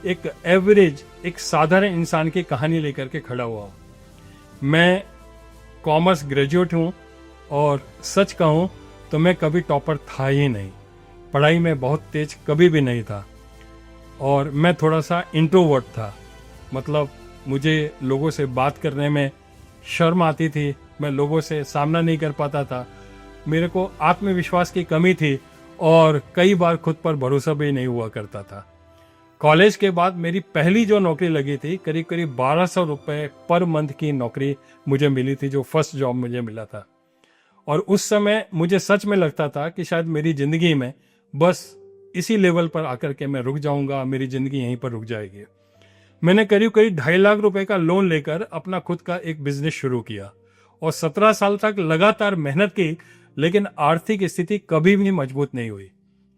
एक एवरेज, एक साधारण इंसान की कहानी लेकर के खड़ा हुआ हूँ। मैं कॉमर्स ग्रेजुएट हूँ और सच कहूँ तो मैं कभी टॉपर था ही नहीं, पढ़ाई में बहुत तेज कभी भी नहीं था और मैं थोड़ा सा इंट्रोवर्ट था। मतलब मुझे लोगों से बात करने में शर्म आती थी, मैं लोगों से सामना नहीं कर पाता था, मेरे को आत्मविश्वास की कमी थी और कई बार खुद पर भरोसा भी नहीं हुआ करता था। कॉलेज के बाद मेरी पहली जो नौकरी लगी थी, करीब करीब 1200 रुपये पर मंथ की नौकरी मुझे मिली थी, जो फर्स्ट जॉब मुझे मिला था। और उस समय मुझे सच में लगता था कि शायद मेरी ज़िंदगी में बस इसी लेवल पर आकर के मैं रुक जाऊंगा, मेरी ज़िंदगी यहीं पर रुक जाएगी। मैंने करीब करीब 2.5 लाख रुपए का लोन लेकर अपना खुद का एक बिजनेस शुरू किया और 17 साल तक लगातार मेहनत की, लेकिन आर्थिक स्थिति कभी भी मजबूत नहीं हुई।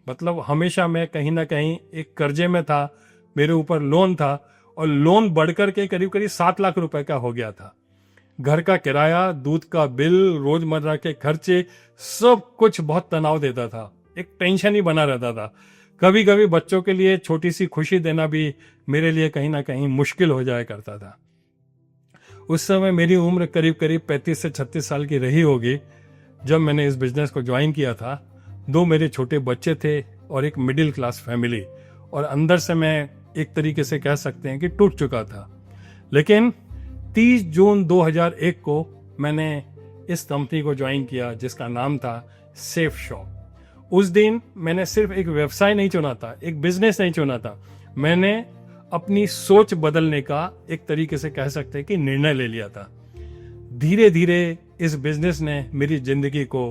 मतलब हमेशा मैं कहीं ना कहीं एक कर्जे में था, मेरे ऊपर लोन था और लोन बढ़कर के करीब करीब 7 लाख रुपए का हो गया था। घर का किराया, दूध का बिल, रोजमर्रा के खर्चे, सब कुछ बहुत तनाव देता था, एक टेंशन ही बना रहता था। कभी कभी बच्चों के लिए छोटी सी खुशी देना भी मेरे लिए कहीं ना कहीं मुश्किल हो जाया करता था। उस समय मेरी उम्र करीब करीब 35 से 36 साल की रही होगी जब मैंने इस बिजनेस को ज्वाइन किया था। 2 मेरे छोटे बच्चे थे और एक मिडिल क्लास फैमिली, और अंदर से मैं एक तरीके से कह सकते हैं कि टूट चुका था। लेकिन 30 जून 2001 को मैंने इस कंपनी को ज्वाइन किया जिसका नाम था सेफ शॉप। उस दिन मैंने सिर्फ एक व्यवसाय नहीं चुना था, एक बिजनेस नहीं चुना था, मैंने अपनी सोच बदलने का एक तरीके से कह सकते हैं कि निर्णय ले लिया था। धीरे धीरे इस बिजनेस ने मेरी जिंदगी को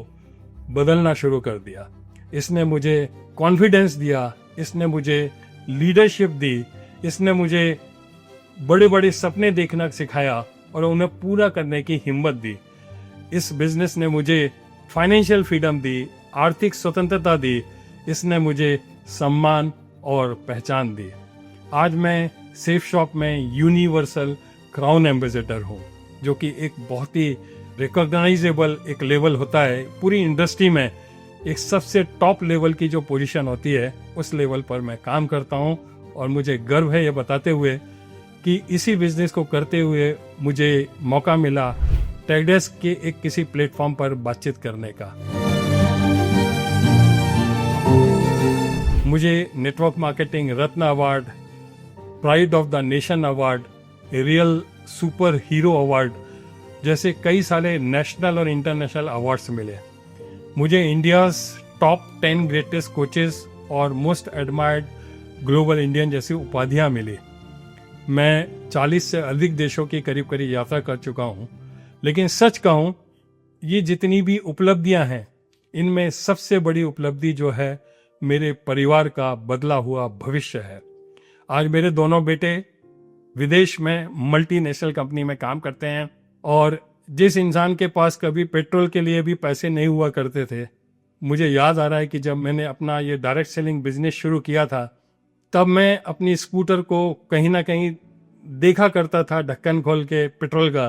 बदलना शुरू कर दिया। इसने मुझे कॉन्फिडेंस दिया, इसने मुझे लीडरशिप दी, इसने मुझे बड़े बड़े सपने देखना सिखाया और उन्हें पूरा करने की हिम्मत दी। इस बिजनेस ने मुझे फाइनेंशियल फ्रीडम दी, आर्थिक स्वतंत्रता दी, इसने मुझे सम्मान और पहचान दी। आज मैं सेफ शॉप में यूनिवर्सल क्राउन एम्बेसडर हूँ, जो कि एक बहुत ही रिकॉग्नाइजेबल एक लेवल होता है पूरी इंडस्ट्री में। एक सबसे टॉप लेवल की जो पोजीशन होती है उस लेवल पर मैं काम करता हूँ और मुझे गर्व है ये बताते हुए कि इसी बिजनेस को करते हुए मुझे मौका मिला टेडेक्स के एक किसी प्लेटफॉर्म पर बातचीत करने का। मुझे network marketing Ratna award, pride of the nation award, real super hero award जैसे कई सारे नेशनल और इंटरनेशनल अवार्ड्स मिले। मुझे इंडियाज टॉप 10 ग्रेटेस्ट कोचेस और मोस्ट एडमायर्ड ग्लोबल इंडियन जैसी उपाधियां मिली। मैं 40 से अधिक देशों की करीब करीब यात्रा कर चुका हूं, लेकिन सच कहूं ये जितनी भी उपलब्धियां हैं, इनमें सबसे बड़ी उपलब्धि जो है मेरे परिवार का बदला हुआ भविष्य है। आज मेरे दोनों बेटे विदेश में मल्टीनेशनल कंपनी में काम करते हैं और जिस इंसान के पास कभी पेट्रोल के लिए भी पैसे नहीं हुआ करते थे, मुझे याद आ रहा है कि जब मैंने अपना ये डायरेक्ट सेलिंग बिजनेस शुरू किया था तब मैं अपनी स्कूटर को कहीं ना कहीं देखा करता था ढक्कन खोल के पेट्रोल का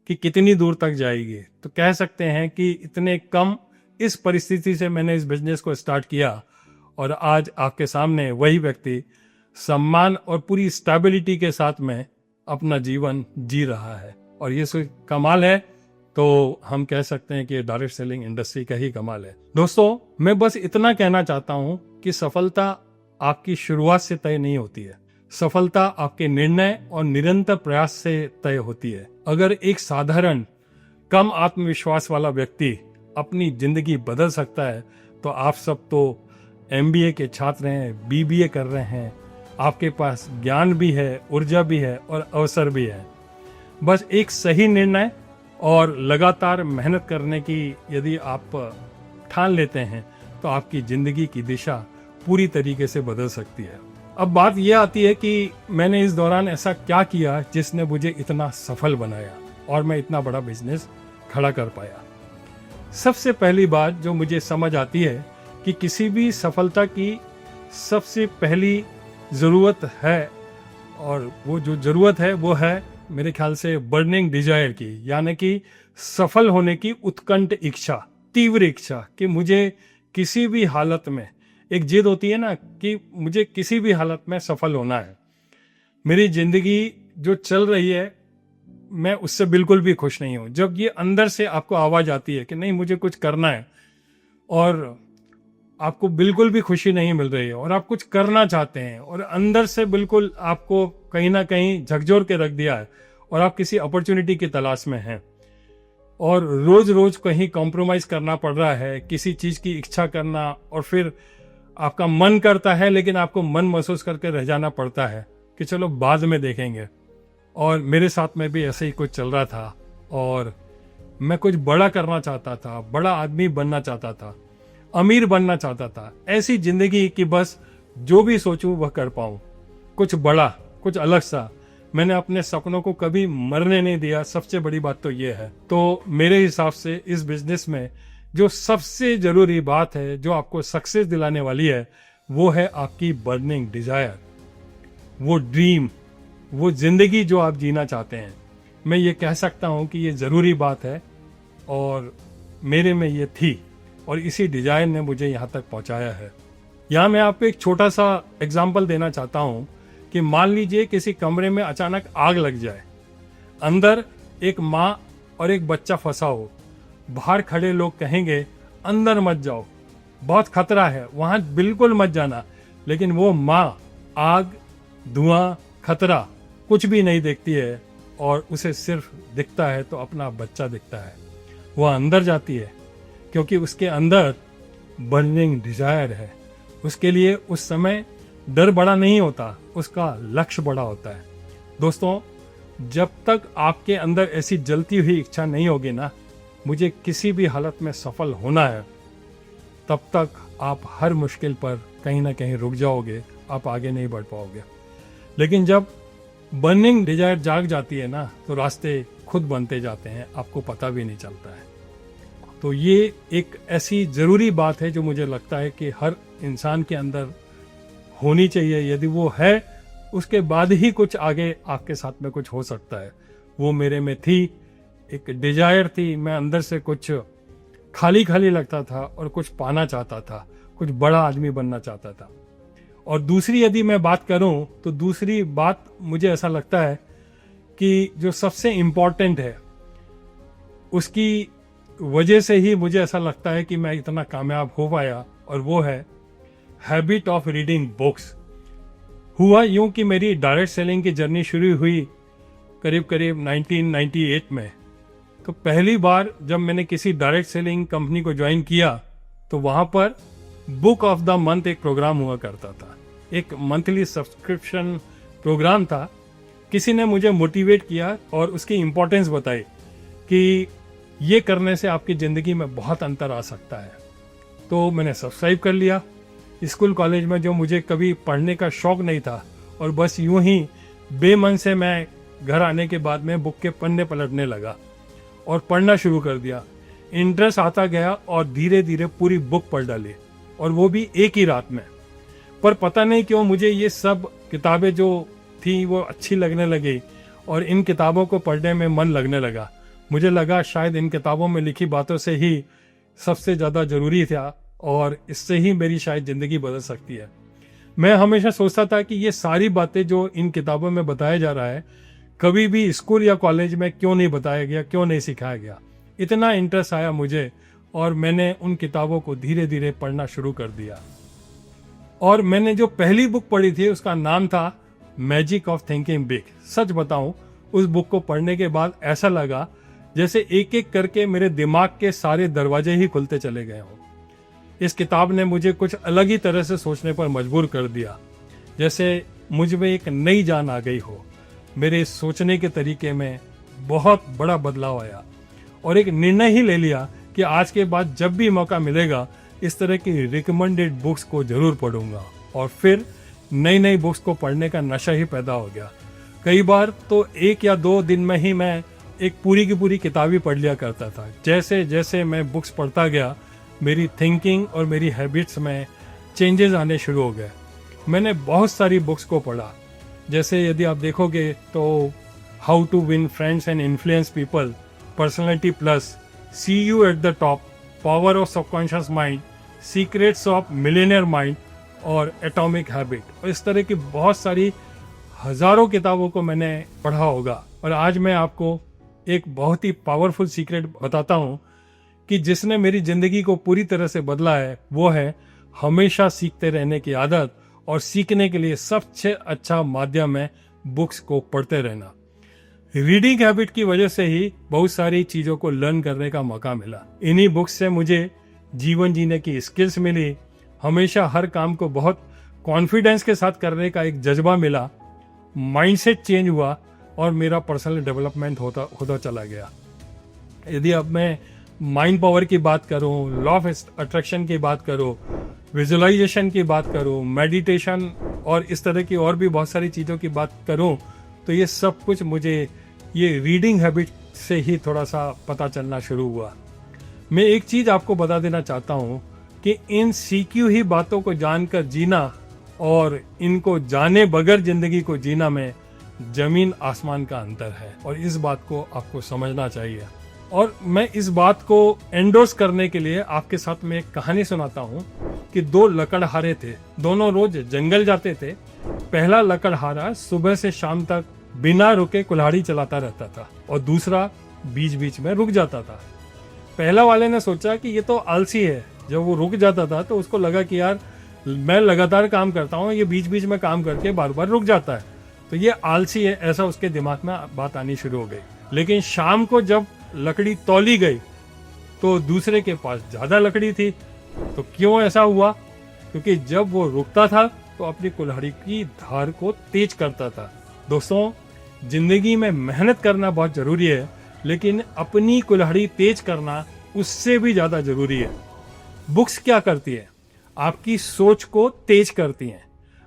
कि कितनी दूर तक जाएगी। तो कह सकते हैं कि इतने कम इस परिस्थिति से मैंने इस बिजनेस को स्टार्ट किया और आज आपके सामने वही व्यक्ति सम्मान और पूरी स्टेबिलिटी के साथ में अपना जीवन जी रहा है। और ये कमाल है तो हम कह सकते हैं कि डायरेक्ट सेलिंग इंडस्ट्री का ही कमाल है। दोस्तों, मैं बस इतना कहना चाहता हूं कि सफलता आपकी शुरुआत से तय नहीं होती है। सफलता आपके निर्णय और निरंतर प्रयास से तय होती है। अगर एक साधारण कम आत्मविश्वास वाला व्यक्ति अपनी जिंदगी बदल सकता है तो आप सब तो MBA के छात्र हैं, BBA कर रहे हैं, आपके पास ज्ञान भी है, ऊर्जा भी है और अवसर भी है। बस एक सही निर्णय और लगातार मेहनत करने की यदि आप ठान लेते हैं तो आपकी जिंदगी की दिशा पूरी तरीके से बदल सकती है। अब बात यह आती है कि मैंने इस दौरान ऐसा क्या किया जिसने मुझे इतना सफल बनाया और मैं इतना बड़ा बिजनेस खड़ा कर पाया। सबसे पहली बात जो मुझे समझ आती है कि किसी भी सफलता की सबसे पहली ज़रूरत है, और वो जो ज़रूरत है वो है मेरे ख्याल से बर्निंग डिजायर की, यानी कि सफल होने की उत्कंठ इच्छा, तीव्र इच्छा कि मुझे किसी भी हालत में, एक जिद होती है ना कि मुझे किसी भी हालत में सफल होना है। मेरी जिंदगी जो चल रही है मैं उससे बिल्कुल भी खुश नहीं हूं। जब ये अंदर से आपको आवाज आती है कि नहीं मुझे कुछ करना है और आपको बिल्कुल भी खुशी नहीं मिल रही है और आप कुछ करना चाहते हैं और अंदर से बिल्कुल आपको कहीं ना कहीं झकझोर के रख दिया है और आप किसी अपॉर्चुनिटी की तलाश में हैं और रोज रोज कहीं कॉम्प्रोमाइज करना पड़ रहा है, किसी चीज की इच्छा करना, और फिर आपका मन करता है लेकिन आपको मन महसूस करके रह जाना पड़ता है कि चलो बाद में देखेंगे। और मेरे साथ में भी ऐसे ही कुछ चल रहा था और मैं कुछ बड़ा करना चाहता था, बड़ा आदमी बनना चाहता था, अमीर बनना चाहता था। ऐसी जिंदगी कि बस जो भी सोचूं वह कर पाऊं, कुछ बड़ा, कुछ अलग सा। मैंने अपने सपनों को कभी मरने नहीं दिया। सबसे बड़ी बात तो ये है। तो मेरे हिसाब से इस बिजनेस में जो सबसे जरूरी बात है जो आपको सक्सेस दिलाने वाली है वो है आपकी बर्निंग डिजायर, वो ड्रीम, वो जिंदगी जो आप जीना चाहते हैं। मैं ये कह सकता हूं कि ये जरूरी बात है और मेरे में ये थी और इसी डिजायर ने मुझे यहाँ तक पहुँचाया है। यहाँ मैं आपको एक छोटा सा एग्जाम्पल देना चाहता हूँ कि मान लीजिए किसी कमरे में अचानक आग लग जाए, अंदर एक माँ और एक बच्चा फंसा हो, बाहर खड़े लोग कहेंगे अंदर मत जाओ, बहुत खतरा है, वहां बिल्कुल मत जाना। लेकिन वो माँ आग, धुआं, खतरा कुछ भी नहीं देखती है और उसे सिर्फ दिखता है तो अपना बच्चा दिखता है। वह अंदर जाती है क्योंकि उसके अंदर बर्निंग डिजायर है। उसके लिए उस समय डर बड़ा नहीं होता, उसका लक्ष्य बड़ा होता है। दोस्तों, जब तक आपके अंदर ऐसी जलती हुई इच्छा नहीं होगी ना, मुझे किसी भी हालत में सफल होना है, तब तक आप हर मुश्किल पर कहीं ना कहीं रुक जाओगे, आप आगे नहीं बढ़ पाओगे। लेकिन जब बर्निंग डिजायर जाग जाती है ना, तो रास्ते खुद बनते जाते हैं, आपको पता भी नहीं चलता है। तो ये एक ऐसी ज़रूरी बात है जो मुझे लगता है कि हर इंसान के अंदर होनी चाहिए। यदि वो है, उसके बाद ही कुछ आगे आपके साथ में कुछ हो सकता है। वो मेरे में थी, एक डिजायर थी। मैं अंदर से कुछ खाली खाली लगता था और कुछ पाना चाहता था, कुछ बड़ा आदमी बनना चाहता था। और दूसरी यदि मैं बात करूं तो दूसरी बात मुझे ऐसा लगता है कि जो सबसे इम्पोर्टेंट है उसकी वजह से ही मुझे ऐसा लगता है कि मैं इतना कामयाब हो पाया, और वो है हैबिट ऑफ रीडिंग बुक्स। हुआ यूं कि मेरी डायरेक्ट सेलिंग की जर्नी शुरू हुई करीब करीब 1998 में। तो पहली बार जब मैंने किसी डायरेक्ट सेलिंग कंपनी को ज्वाइन किया तो वहाँ पर बुक ऑफ द मंथ एक प्रोग्राम हुआ करता था, एक मंथली सब्सक्रिप्शन प्रोग्राम था। किसी ने मुझे मोटिवेट किया और उसकी इम्पोर्टेंस बताई कि ये करने से आपकी ज़िंदगी में बहुत अंतर आ सकता है। तो मैंने सब्सक्राइब कर लिया। स्कूल कॉलेज में जो मुझे कभी पढ़ने का शौक नहीं था और बस यूं ही बेमन से मैं घर आने के बाद में बुक के पन्ने पलटने लगा और पढ़ना शुरू कर दिया। इंटरेस्ट आता गया और धीरे धीरे पूरी बुक पढ़ डाली, और वो भी एक ही रात में। पर पता नहीं क्यों मुझे ये सब किताबें जो थी वो अच्छी लगने लगी और इन किताबों को पढ़ने में मन लगने लगा। मुझे लगा शायद इन किताबों में लिखी बातों से ही सबसे ज़्यादा ज़रूरी था और इससे ही मेरी शायद ज़िंदगी बदल सकती है। मैं हमेशा सोचता था कि ये सारी बातें जो इन किताबों में बताया जा रहा है कभी भी स्कूल या कॉलेज में क्यों नहीं बताया गया, क्यों नहीं सिखाया गया। इतना इंटरेस्ट आया मुझे और मैंने उन किताबों को धीरे धीरे पढ़ना शुरू कर दिया। और मैंने जो पहली बुक पढ़ी थी उसका नाम था मैजिक ऑफ थिंकिंग बिग। सच बताऊं, उस बुक को पढ़ने के बाद ऐसा लगा जैसे एक एक करके मेरे दिमाग के सारे दरवाजे ही खुलते चले गए हों। इस किताब ने मुझे कुछ अलग ही तरह से सोचने पर मजबूर कर दिया, जैसे मुझ में एक नई जान आ गई हो। मेरे सोचने के तरीके में बहुत बड़ा बदलाव आया और एक निर्णय ही ले लिया कि आज के बाद जब भी मौका मिलेगा इस तरह की रिकमेंडेड बुक्स को जरूर पढ़ूंगा। और फिर नई नई बुक्स को पढ़ने का नशा ही पैदा हो गया। कई बार तो 1 या 2 दिन में ही मैं एक पूरी की पूरी किताब ही पढ़ लिया करता था। जैसे जैसे मैं बुक्स पढ़ता गया मेरी थिंकिंग और मेरी हैबिट्स में चेंजेस आने शुरू हो गए। मैंने बहुत सारी बुक्स को पढ़ा, जैसे यदि आप देखोगे तो how to win friends and influence people, personality plus, see you at the top, power of subconscious mind, secrets of millionaire mind और एटॉमिक हैबिट। और इस तरह की बहुत सारी हजारों किताबों को मैंने पढ़ा होगा। और आज मैं आपको एक बहुत ही पावरफुल सीक्रेट बताता हूँ कि जिसने मेरी जिंदगी को पूरी तरह से बदला है, वो है हमेशा सीखते रहने की आदत। और सीखने के लिए सबसे अच्छा माध्यम है बुक्स को पढ़ते रहना। रीडिंग हैबिट की वजह से ही बहुत सारी चीजों को लर्न करने का मौका मिला। इन्हीं बुक्स से मुझे जीवन जीने की स्किल्स मिली, हमेशा हर काम को बहुत कॉन्फिडेंस के साथ करने का एक जज्बा मिला, माइंडसेट चेंज हुआ और मेरा पर्सनल डेवलपमेंट होता चला गया। यदि अब मैं माइंड पावर की बात करूं, लॉ ऑफ अट्रैक्शन की बात करूं, विजुअलाइजेशन की बात करूं, मेडिटेशन और इस तरह की और भी बहुत सारी चीज़ों की बात करूं, तो ये सब कुछ मुझे ये रीडिंग हैबिट से ही थोड़ा सा पता चलना शुरू हुआ। मैं एक चीज़ आपको बता देना चाहता हूं कि इन सीखी हुई बातों को जानकर जीना और इनको जाने बगैर जिंदगी को जीना में जमीन आसमान का अंतर है और इस बात को आपको समझना चाहिए। और मैं इस बात को एंडोर्स करने के लिए आपके साथ में एक कहानी सुनाता हूँ कि 2 लकड़हारे थे, दोनों रोज जंगल जाते थे। पहला लकड़हारा सुबह से शाम तक बिना रुके कुल्हाड़ी चलाता रहता था और दूसरा बीच बीच में रुक जाता था। पहला वाले ने सोचा कि ये तो आलसी है। जब वो रुक जाता था तो उसको लगा कि यार मैं लगातार काम करता हूँ, ये बीच बीच में काम करके बार बार रुक जाता है, तो ये आलसी है, ऐसा उसके दिमाग में बात आनी शुरू हो गई। लेकिन शाम को जब लकड़ी तौली गई तो दूसरे के पास ज्यादा लकड़ी थी। तो क्यों ऐसा हुआ? क्योंकि जब वो रुकता था तो अपनी कुल्हाड़ी की धार को तेज करता था। दोस्तों, जिंदगी में मेहनत करना बहुत जरूरी है, लेकिन अपनी कुल्हाड़ी तेज करना उससे भी ज्यादा जरूरी है। बुक्स क्या करती है? आपकी सोच को तेज करती हैं,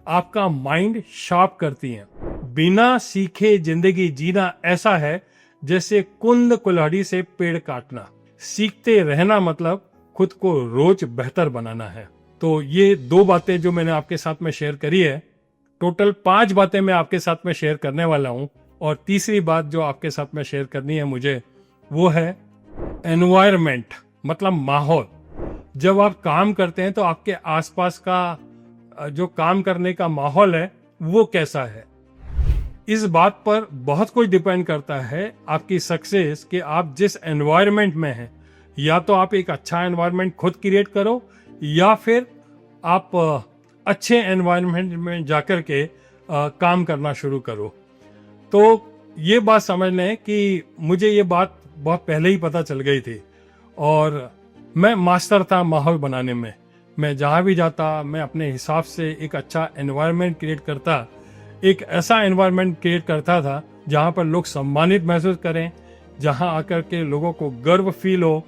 आपका माइंड शार्प करती हैं। बिना सीखे जिंदगी जीना ऐसा है जैसे कुंद कुल्हाड़ी से पेड़ काटना। सीखते रहना मतलब खुद को रोज बेहतर बनाना है। तो ये 2 बातें जो मैंने आपके साथ में शेयर करी है, टोटल 5 बातें मैं आपके साथ में शेयर करने वाला हूं। और तीसरी बात जो आपके साथ में शेयर करनी है मुझे, वो है एनवायरमेंट, मतलब माहौल। जब आप काम करते हैं तो आपके आसपास का जो काम करने का माहौल है वो कैसा है, इस बात पर बहुत कुछ डिपेंड करता है आपकी सक्सेस कि आप जिस एनवायरनमेंट में हैं। या तो आप एक अच्छा एनवायरनमेंट खुद क्रिएट करो या फिर आप अच्छे एनवायरनमेंट में जाकर के काम करना शुरू करो। तो ये बात समझ लें कि मुझे ये बात बहुत पहले ही पता चल गई थी और मैं मास्टर था माहौल बनाने में। मैं जहाँ भी जाता मैं अपने हिसाब से एक अच्छा एनवायरनमेंट क्रिएट करता, एक ऐसा एनवायरनमेंट क्रिएट करता था जहाँ पर लोग सम्मानित महसूस करें, जहाँ आकर के लोगों को गर्व फील हो,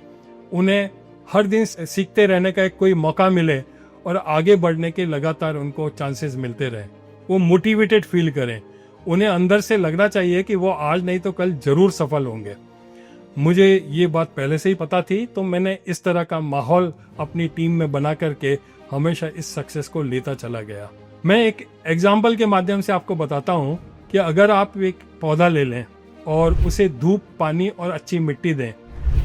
उन्हें हर दिन सीखते रहने का एक कोई मौका मिले और आगे बढ़ने के लगातार उनको चांसेस मिलते रहे। वो मोटिवेटेड फील करें, उन्हें अंदर से लगना चाहिए कि वो आज नहीं तो कल जरूर सफल होंगे। मुझे ये बात पहले से ही पता थी, तो मैंने इस तरह का माहौल अपनी टीम में बना करके हमेशा इस सक्सेस को लेता चला गया। मैं एक एग्जाम्पल के माध्यम से आपको बताता हूँ कि अगर आप एक पौधा ले लें और उसे धूप, पानी और अच्छी मिट्टी दें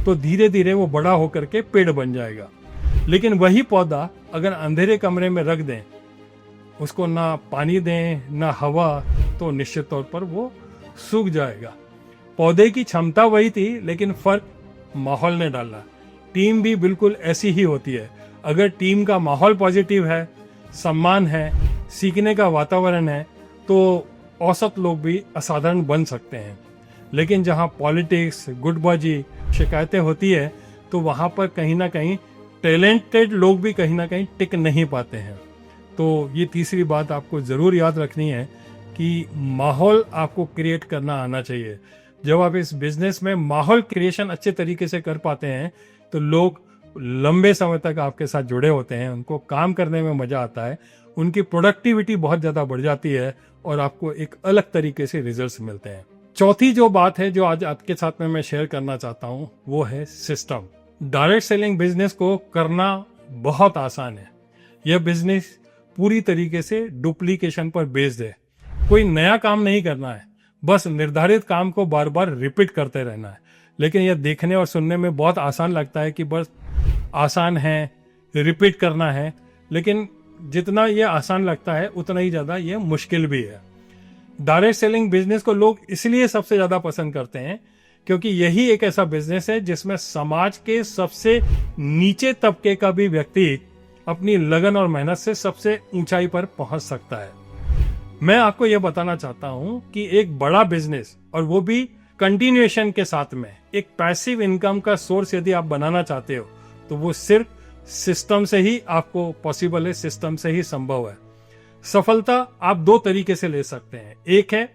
तो धीरे धीरे वो बड़ा होकर के पेड़ बन जाएगा। लेकिन वही पौधा अगर अंधेरे कमरे में रख दें उसको ना पानी दें ना हवा, तो निश्चित तौर पर वो सूख जाएगा। पौधे की क्षमता वही थी, लेकिन फर्क माहौल ने डाला। टीम भी बिल्कुल ऐसी ही होती है। अगर टीम का माहौल पॉजिटिव है, सम्मान है, सीखने का वातावरण है, तो औसत लोग भी असाधारण बन सकते हैं। लेकिन जहां पॉलिटिक्स, गुटबाजी, शिकायतें होती है, तो वहां पर कहीं ना कहीं टैलेंटेड लोग भी कहीं ना कहीं टिक नहीं पाते हैं। तो ये तीसरी बात आपको ज़रूर याद रखनी है कि माहौल आपको क्रिएट करना आना चाहिए। जब आप इस बिजनेस में माहौल क्रिएशन अच्छे तरीके से कर पाते हैं, तो लोग लंबे समय तक आपके साथ जुड़े होते हैं, उनको काम करने में मजा आता है, उनकी प्रोडक्टिविटी बहुत ज़्यादा बढ़ जाती है और आपको एक अलग तरीके से रिजल्ट्स मिलते हैं। चौथी जो बात है जो आज आपके साथ में मैं शेयर करना चाहता हूँ, वो है सिस्टम। डायरेक्ट सेलिंग बिजनेस को करना बहुत आसान है। यह बिजनेस पूरी तरीके से डुप्लीकेशन पर बेस्ड है। कोई नया काम नहीं करना है, बस निर्धारित काम को बार बार रिपीट करते रहना है। लेकिन यह देखने और सुनने में बहुत आसान लगता है कि बस आसान है, रिपीट करना है, लेकिन जितना यह आसान लगता है उतना ही ज़्यादा यह मुश्किल भी है। डायरेक्ट सेलिंग बिजनेस को लोग इसलिए सबसे ज़्यादा पसंद करते हैं क्योंकि यही एक ऐसा बिजनेस है जिसमें समाज के सबसे नीचे तबके का भी व्यक्ति अपनी लगन और मेहनत से सबसे ऊंचाई पर पहुंच सकता है। मैं आपको यह बताना चाहता हूं कि एक बड़ा बिजनेस, और वो भी कंटिन्यूएशन के साथ में, एक पैसिव इनकम का सोर्स यदि आप बनाना चाहते हो, तो वो सिर्फ सिस्टम से ही आपको पॉसिबल है, सिस्टम से ही संभव है। सफलता आप दो तरीके से ले सकते हैं। एक है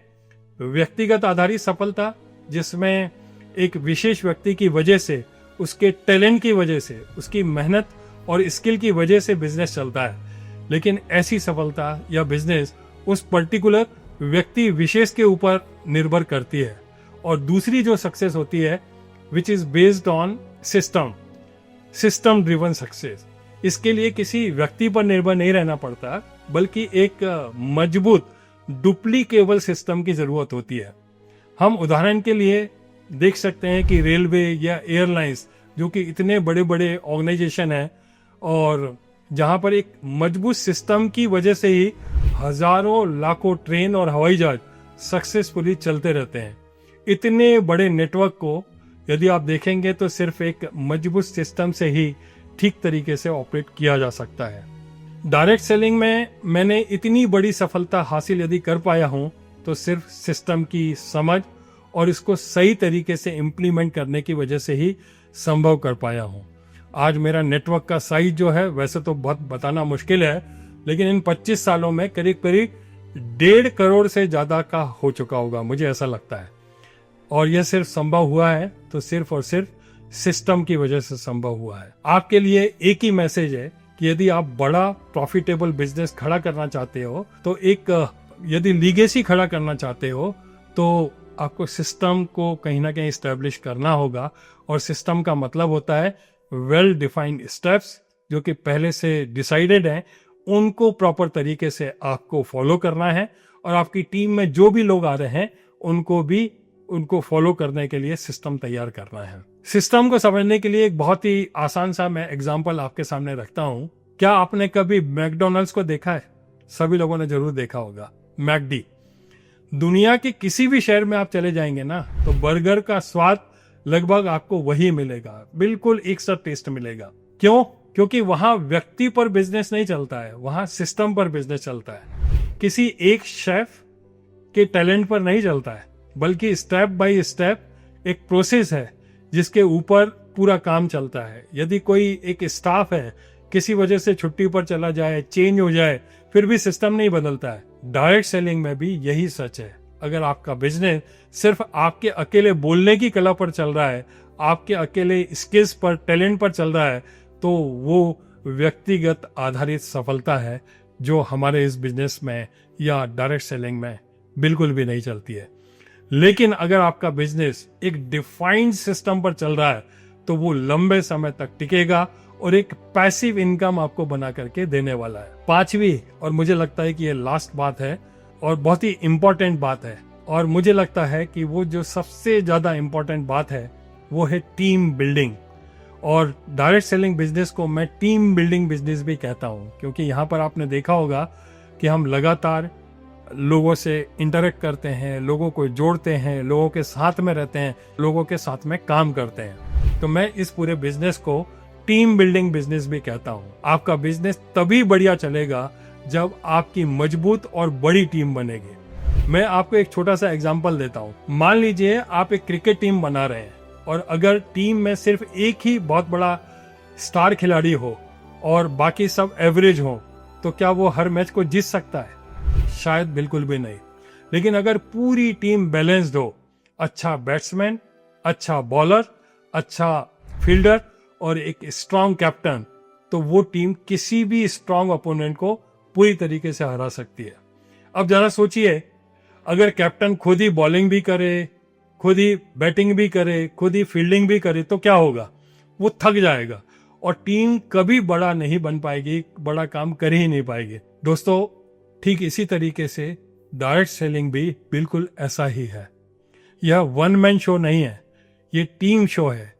व्यक्तिगत आधारित सफलता, जिसमें एक विशेष व्यक्ति की वजह से, उसके टैलेंट की वजह से, उसकी मेहनत और स्किल की वजह से बिजनेस चलता है। लेकिन ऐसी सफलता या बिजनेस उस पर्टिकुलर व्यक्ति विशेष के ऊपर निर्भर करती है। और दूसरी जो सक्सेस होती है, which is based on system driven success. इसके लिए किसी व्यक्ति पर निर्भर नहीं रहना पड़ता, बल्कि एक मजबूत डुप्लीकेबल सिस्टम की जरूरत होती है। हम उदाहरण के लिए देख सकते हैं कि रेलवे या एयरलाइंस, जो कि इतने बड़े बड़े ऑर्गेनाइजेशन है, और जहां पर एक मजबूत सिस्टम की वजह से ही हजारों लाखों ट्रेन और हवाई जहाज सक्सेसफुली चलते रहते हैं। इतने बड़े नेटवर्क को यदि आप देखेंगे तो सिर्फ एक मजबूत सिस्टम से ही ठीक तरीके से ऑपरेट किया जा सकता है। डायरेक्ट सेलिंग में मैंने इतनी बड़ी सफलता हासिल यदि कर पाया हूं, तो सिर्फ सिस्टम की समझ और इसको सही तरीके से इम्प्लीमेंट करने की वजह से ही संभव कर पाया हूं। आज मेरा नेटवर्क का साइज जो है, वैसे तो बहुत बताना मुश्किल है, लेकिन इन 25 सालों में करीब करीब 1.5 करोड़ से ज्यादा का हो चुका होगा, मुझे ऐसा लगता है। और यह सिर्फ संभव हुआ है तो सिर्फ और सिर्फ सिस्टम की वजह से संभव हुआ है। आपके लिए एक ही मैसेज है कि यदि आप बड़ा प्रॉफिटेबल बिजनेस खड़ा करना चाहते हो, तो यदि लीगेसी खड़ा करना चाहते हो, तो आपको सिस्टम को कहीं ना कहीं इस्टेब्लिश करना होगा। और सिस्टम का मतलब होता है वेल डिफाइंड स्टेप्स, जो कि पहले से डिसाइडेड हैं, उनको प्रॉपर तरीके से आपको फॉलो करना है। और आपकी टीम में जो भी लोग आ रहे हैं, उनको फॉलो करने के लिए सिस्टम तैयार करना है। सिस्टम को समझने के लिए एक बहुत ही आसान सा मैं एग्जांपल आपके सामने रखता हूं। क्या आपने कभी मैकडॉनल्ड्स को देखा है? सभी लोगों ने जरूर देखा होगा। मैकडी, दुनिया के किसी भी शहर में आप चले जाएंगे ना, तो बर्गर का स्वाद लगभग आपको वही मिलेगा, बिल्कुल एक सा टेस्ट मिलेगा। क्यों? क्योंकि वहां व्यक्ति पर बिजनेस नहीं चलता है, वहां सिस्टम पर बिजनेस चलता है। किसी एक शेफ के टैलेंट पर नहीं चलता है, बल्कि स्टेप बाय स्टेप एक प्रोसेस है जिसके ऊपर पूरा काम चलता है। यदि कोई एक स्टाफ है, किसी वजह से छुट्टी पर चला जाए, चेंज हो जाए, फिर भी सिस्टम नहीं बदलता है। डायरेक्ट सेलिंग में भी यही सच है। अगर आपका बिजनेस सिर्फ आपके अकेले बोलने की कला पर चल रहा है, आपके अकेले स्किल्स पर, टैलेंट पर चल रहा है, तो वो व्यक्तिगत आधारित सफलता है, जो हमारे इस बिजनेस में या डायरेक्ट सेलिंग में बिल्कुल भी नहीं चलती है। लेकिन अगर आपका बिजनेस एक डिफाइंड सिस्टम पर चल रहा है, तो वो लंबे समय तक टिकेगा और एक पैसिव इनकम आपको बना करके देने वाला है। पांचवी, और मुझे लगता है कि ये लास्ट बात है और बहुत ही इंपॉर्टेंट बात है, और मुझे लगता है कि वो जो सबसे ज्यादा इंपॉर्टेंट बात है, वो है टीम बिल्डिंग। और डायरेक्ट सेलिंग बिजनेस को मैं टीम बिल्डिंग बिजनेस भी कहता हूं, क्योंकि यहां पर आपने देखा होगा कि हम लगातार लोगों से इंटरेक्ट करते हैं, लोगों को जोड़ते हैं, लोगों के साथ में रहते हैं, लोगों के साथ में काम करते हैं। तो मैं इस पूरे बिजनेस को टीम बिल्डिंग बिजनेस भी कहता हूँ। आपका बिजनेस तभी बढ़िया चलेगा जब आपकी मजबूत और बड़ी टीम बनेगी। मैं आपको एक छोटा सा एग्जांपल देता हूँ। मान लीजिए आप एक क्रिकेट टीम बना रहे हैं और अगर टीम में सिर्फ एक ही बहुत बड़ा स्टार खिलाड़ी हो और बाकी सब एवरेज हो, तो क्या वो हर मैच को जीत सकता है? शायद बिल्कुल भी नहीं। लेकिन अगर पूरी टीम बैलेंस्ड हो, अच्छा बैट्समैन, अच्छा बॉलर, अच्छा फील्डर और एक स्ट्रांग कैप्टन, तो वो टीम किसी भी स्ट्रांग ओपोनेंट को पूरी तरीके से हरा सकती है। अब जरा सोचिए, अगर कैप्टन खुद ही बॉलिंग भी करे, खुद ही बैटिंग भी करे, खुद ही फील्डिंग भी करे, तो क्या होगा? वो थक जाएगा और टीम कभी बड़ा नहीं बन पाएगी, बड़ा काम कर ही नहीं पाएगी। दोस्तों, ठीक इसी तरीके से डायरेक्ट सेलिंग भी बिल्कुल ऐसा ही है। यह वन मैन शो नहीं है, ये टीम शो है।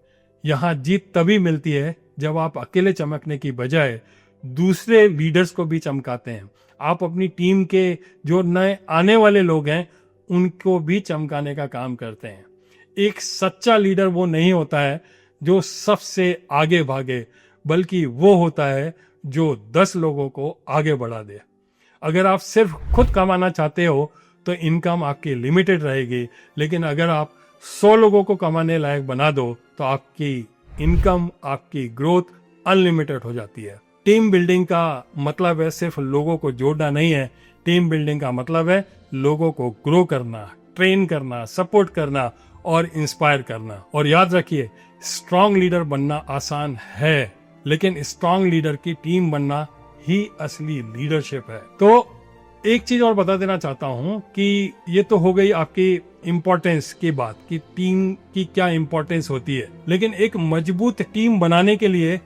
यहाँ जीत तभी मिलती है जब आप अकेले चमकने की बजाय दूसरे लीडर्स को भी चमकाते हैं। आप अपनी टीम के जो नए आने वाले लोग हैं उनको भी चमकाने का काम करते हैं। एक सच्चा लीडर वो नहीं होता है जो सबसे आगे भागे, बल्कि वो होता है जो 10 लोगों को आगे बढ़ा दे। अगर आप सिर्फ खुद कमाना चाहते हो तो इनकम आपकी लिमिटेड रहेगी, लेकिन अगर आप 100 लोगों को कमाने लायक बना दो तो आपकी इनकम, आपकी ग्रोथ अनलिमिटेड हो जाती है। टीम बिल्डिंग का मतलब है सिर्फ लोगों को जोड़ना नहीं है। टीम बिल्डिंग का मतलब है लोगों को ग्रो करना, ट्रेन करना, सपोर्ट करना और इंस्पायर करना। और याद रखिए, स्ट्रांग लीडर बनना आसान है, लेकिन स्ट्रांग लीडर की टीम बनना ही असली लीडरशिप है। तो एक चीज और बता देना चाहता हूं कि ये तो हो गई आपकी इंपॉर्टेंस की बात कि टीम की क्या इंपॉर्टेंस होती है, लेकिन एक मजबूत टीम बनाने के लिए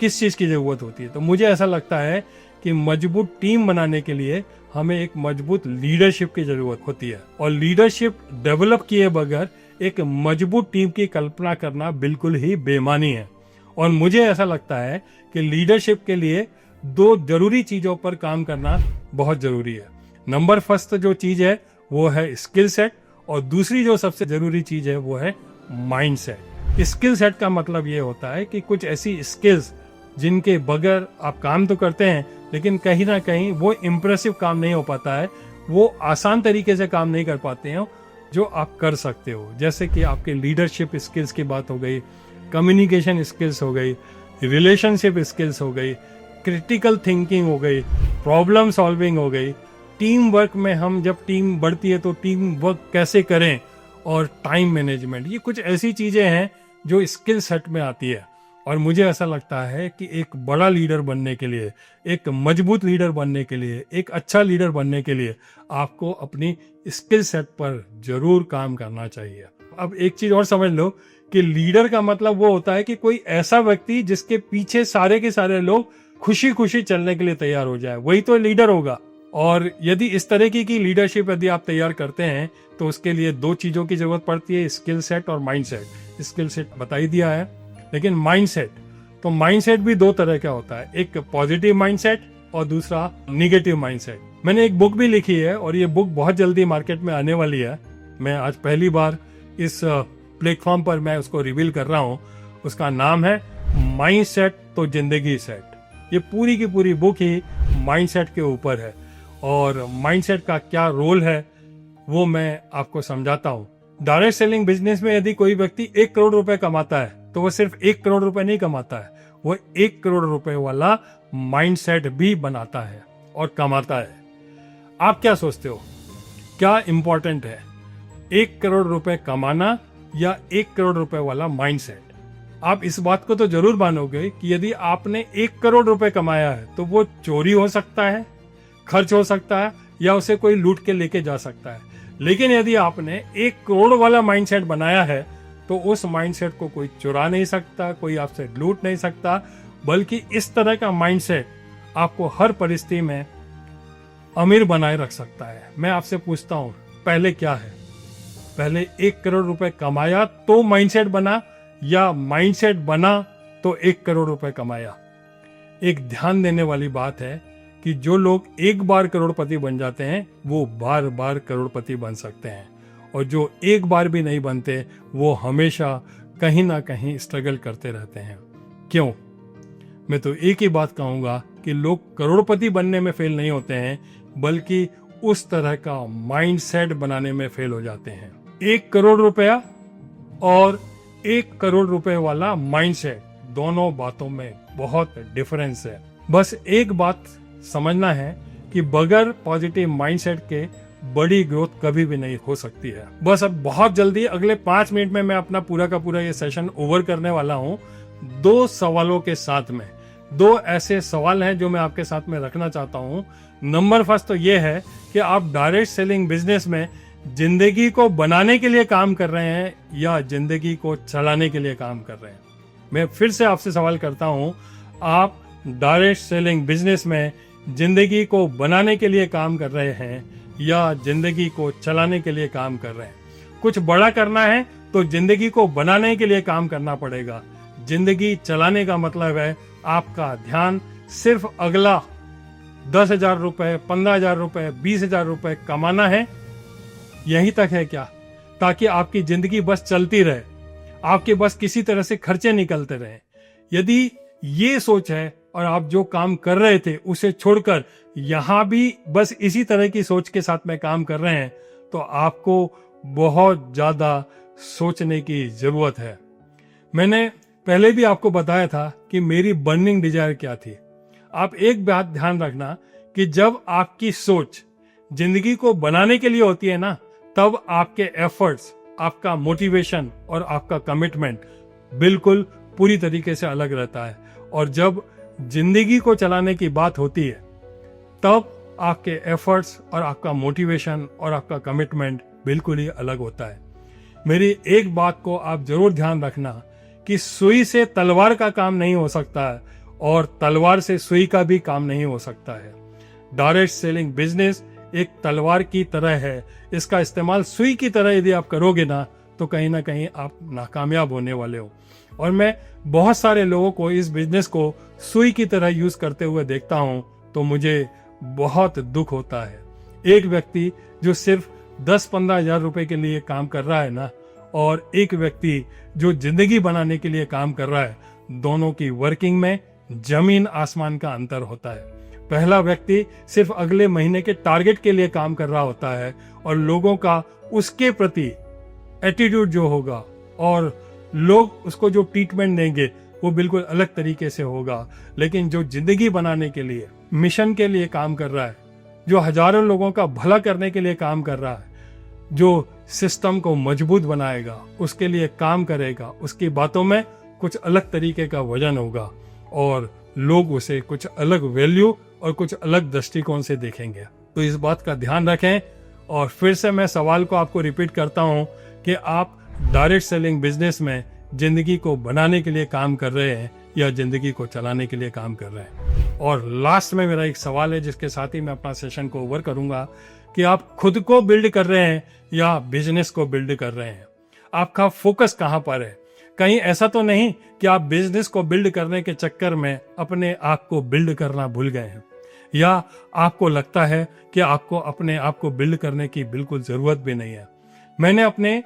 किस चीज की जरूरत होती है? तो मुझे ऐसा लगता है कि मजबूत टीम बनाने के लिए हमें एक मजबूत लीडरशिप की जरूरत होती है। और लीडरशिप डेवलप किए बगैर एक मजबूत टीम की कल्पना करना बिल्कुल ही बेमानी है। और मुझे ऐसा लगता है कि लीडरशिप के लिए 2 जरूरी चीजों पर काम करना बहुत जरूरी है। नंबर फर्स्ट जो चीज है वो है स्किल सेट, और दूसरी जो सबसे जरूरी चीज है वो है माइंड सेट। स्किल सेट का मतलब ये होता है कि कुछ ऐसी स्किल्स जिनके बगैर आप काम तो करते हैं, लेकिन कहीं ना कहीं वो इम्प्रेसिव काम नहीं हो पाता है, वो आसान तरीके से काम नहीं कर पाते हैं जो आप कर सकते हो। जैसे कि आपके लीडरशिप स्किल्स की बात हो गई, कम्युनिकेशन स्किल्स हो गई, रिलेशनशिप स्किल्स हो गई, क्रिटिकल थिंकिंग हो गई, प्रॉब्लम सॉल्विंग हो गई। टीम वर्क में हम जब टीम बढ़ती है तो टीम वर्क कैसे करें, और टाइम मैनेजमेंट, ये कुछ ऐसी चीजें हैं जो स्किल सेट में आती है। और मुझे ऐसा लगता है कि एक बड़ा लीडर बनने के लिए, एक मजबूत लीडर बनने के लिए, एक अच्छा लीडर बनने के लिए आपको अपनी स्किल सेट पर जरूर काम करना चाहिए। अब एक चीज और समझ लो कि लीडर का मतलब वो होता है कि कोई ऐसा व्यक्ति जिसके पीछे सारे के सारे लोग खुशी खुशी चलने के लिए तैयार हो जाए, वही तो लीडर होगा। और यदि इस तरह की लीडरशिप यदि आप तैयार करते हैं तो उसके लिए 2 चीजों की जरूरत पड़ती है, स्किल सेट और माइंड सेट। स्किल सेट बता ही दिया है, लेकिन माइंड सेट, तो माइंड सेट भी 2 तरह का होता है, एक पॉजिटिव माइंड सेट और दूसरा निगेटिव माइंड सेट। मैंने एक बुक भी लिखी है और ये बुक बहुत जल्दी मार्केट में आने वाली है। मैं आज पहली बार इस प्लेटफॉर्म पर मैं उसको रिवील कर रहा हूँ। उसका नाम है माइंड सेट तो जिंदगी सेट। ये पूरी की पूरी बुक ही माइंड सेट के ऊपर है, और माइंड सेट का क्या रोल है वो मैं आपको समझाता हूँ। डायरेक्ट सेलिंग बिजनेस में यदि कोई व्यक्ति 1 करोड़ रुपए कमाता है तो वो सिर्फ 1 करोड़ रुपए नहीं कमाता है, वो 1 करोड़ रुपए वाला माइंड सेट भी बनाता है और कमाता है। आप क्या सोचते हो, क्या इंपॉर्टेंट है, 1 करोड़ रुपए कमाना या 1 करोड़ रुपए वाला माइंड सेट? आप इस बात को तो जरूर मानोगे कि यदि आपने 1 करोड़ रुपए कमाया है तो वो चोरी हो सकता है, खर्च हो सकता है, या उसे कोई लूट के लेके जा सकता है। लेकिन यदि आपने 1 करोड़ वाला माइंडसेट बनाया है तो उस माइंडसेट को कोई चुरा नहीं सकता, कोई आपसे लूट नहीं सकता, बल्कि इस तरह का माइंडसेट आपको हर परिस्थिति में अमीर बनाए रख सकता है। मैं आपसे पूछता हूं, पहले क्या है? पहले 1 करोड़ रुपए कमाया तो माइंडसेट बना, या माइंडसेट बना तो 1 करोड़ रुपए कमाया? एक ध्यान देने वाली बात है कि जो लोग एक बार करोड़पति बन जाते हैं वो बार बार करोड़पति बन सकते हैं, और जो एक बार भी नहीं बनते वो हमेशा कहीं ना कहीं स्ट्रगल करते रहते हैं। क्यों? मैं तो एक ही बात कहूँगा कि लोग करोड़पति बनने में फेल नहीं होते हैं, बल्कि उस तरह का माइंडसेट बनाने में फेल हो जाते हैं। 1 करोड़ रुपया और 1 करोड़ रुपए वाला माइंडसेट, दोनों बातों में बहुत डिफरेंस है। बस एक बात समझना है कि बगैर पॉजिटिव माइंडसेट के बड़ी ग्रोथ कभी भी नहीं हो सकती है। बस अब बहुत जल्दी अगले 5 मिनट में मैं अपना पूरा का पूरा ये सेशन ओवर करने वाला हूँ 2 सवालों के साथ में। 2 ऐसे सवाल हैं जो मैं आपके साथ में रखना चाहता हूँ। नंबर फर्स्ट तो ये है कि आप डायरेक्ट सेलिंग बिजनेस में जिंदगी को बनाने के लिए काम कर रहे हैं या जिंदगी को चलाने के लिए काम कर रहे हैं। मैं फिर से आपसे सवाल करता हूं, आप डायरेक्ट सेलिंग बिजनेस में जिंदगी को बनाने के लिए काम कर रहे हैं या जिंदगी को चलाने के लिए काम कर रहे हैं? कुछ बड़ा करना है तो जिंदगी को बनाने के लिए काम करना पड़ेगा। जिंदगी चलाने का मतलब है आपका ध्यान सिर्फ अगला 10,000 रुपए, 15,000 रुपए, 20,000 रुपए कमाना है, यहीं तक है क्या? ताकि आपकी जिंदगी बस चलती रहे, आपके बस किसी तरह से खर्चे निकलते रहे। यदि ये सोच है और आप जो काम कर रहे थे उसे छोड़कर यहां भी बस इसी तरह की सोच के साथ में काम कर रहे हैं, तो आपको बहुत ज्यादा सोचने की जरूरत है। मैंने पहले भी आपको बताया था कि मेरी बर्निंग डिजायर क्या थी। आप एक बात ध्यान रखना कि जब आपकी सोच जिंदगी को बनाने के लिए होती है ना, तब आपके एफर्ट्स, आपका मोटिवेशन और आपका कमिटमेंट बिल्कुल पूरी तरीके से अलग रहता है। और जब जिंदगी को चलाने की बात होती है, तब आपके एफर्ट्स और आपका मोटिवेशन और आपका कमिटमेंट बिल्कुल ही अलग होता है। मेरी एक बात को आप जरूर ध्यान रखना कि सुई से तलवार का काम नहीं हो सकता है और तलवार से सुई का भी काम नहीं हो सकता है। डायरेक्ट सेलिंग बिजनेस एक तलवार की तरह है। इसका इस्तेमाल सुई की तरह यदि आप करोगे ना, तो कहीं ना कहीं आप नाकामयाब होने वाले हो। और मैं बहुत सारे लोगों को इस बिजनेस को सुई की तरह यूज करते हुए देखता हूं, तो मुझे बहुत दुख होता है। एक व्यक्ति जो सिर्फ 10-15 हजार रुपए के लिए काम कर रहा है ना, और एक व्यक्ति जो जिंदगी बनाने के लिए काम कर रहा है, दोनों की वर्किंग में जमीन आसमान का अंतर होता है। पहला व्यक्ति सिर्फ अगले महीने के टारगेट के लिए काम कर रहा होता है और लोगों का उसके प्रति एटीट्यूड जो होगा और लोग उसको जो ट्रीटमेंट देंगे वो बिल्कुल अलग तरीके से होगा। लेकिन जो जिंदगी बनाने के लिए, मिशन के लिए काम कर रहा है, जो हजारों लोगों का भला करने के लिए काम कर रहा है, जो सिस्टम को मजबूत बनाएगा, उसके लिए काम करेगा, उसकी बातों में कुछ अलग तरीके का वजन होगा और लोग उसे कुछ अलग वैल्यू और कुछ अलग दृष्टिकोण से देखेंगे। तो इस बात का ध्यान रखें। और फिर से मैं सवाल को आपको रिपीट करता हूं कि आप डायरेक्ट सेलिंग बिजनेस में जिंदगी को बनाने के लिए काम कर रहे हैं या जिंदगी को चलाने के लिए काम कर रहे हैं। और लास्ट में मेरा एक सवाल है जिसके साथ ही मैं अपना सेशन को ओवर करूंगा कि आप खुद को बिल्ड कर रहे हैं या बिजनेस को बिल्ड कर रहे हैं। आपका फोकस कहां पर है? कहीं ऐसा तो नहीं कि आप बिजनेस को बिल्ड करने के चक्कर में अपने आप को बिल्ड करना भूल गए हैं, या आपको लगता है कि आपको अपने आप को बिल्ड करने की बिल्कुल जरूरत भी नहीं है। मैंने अपने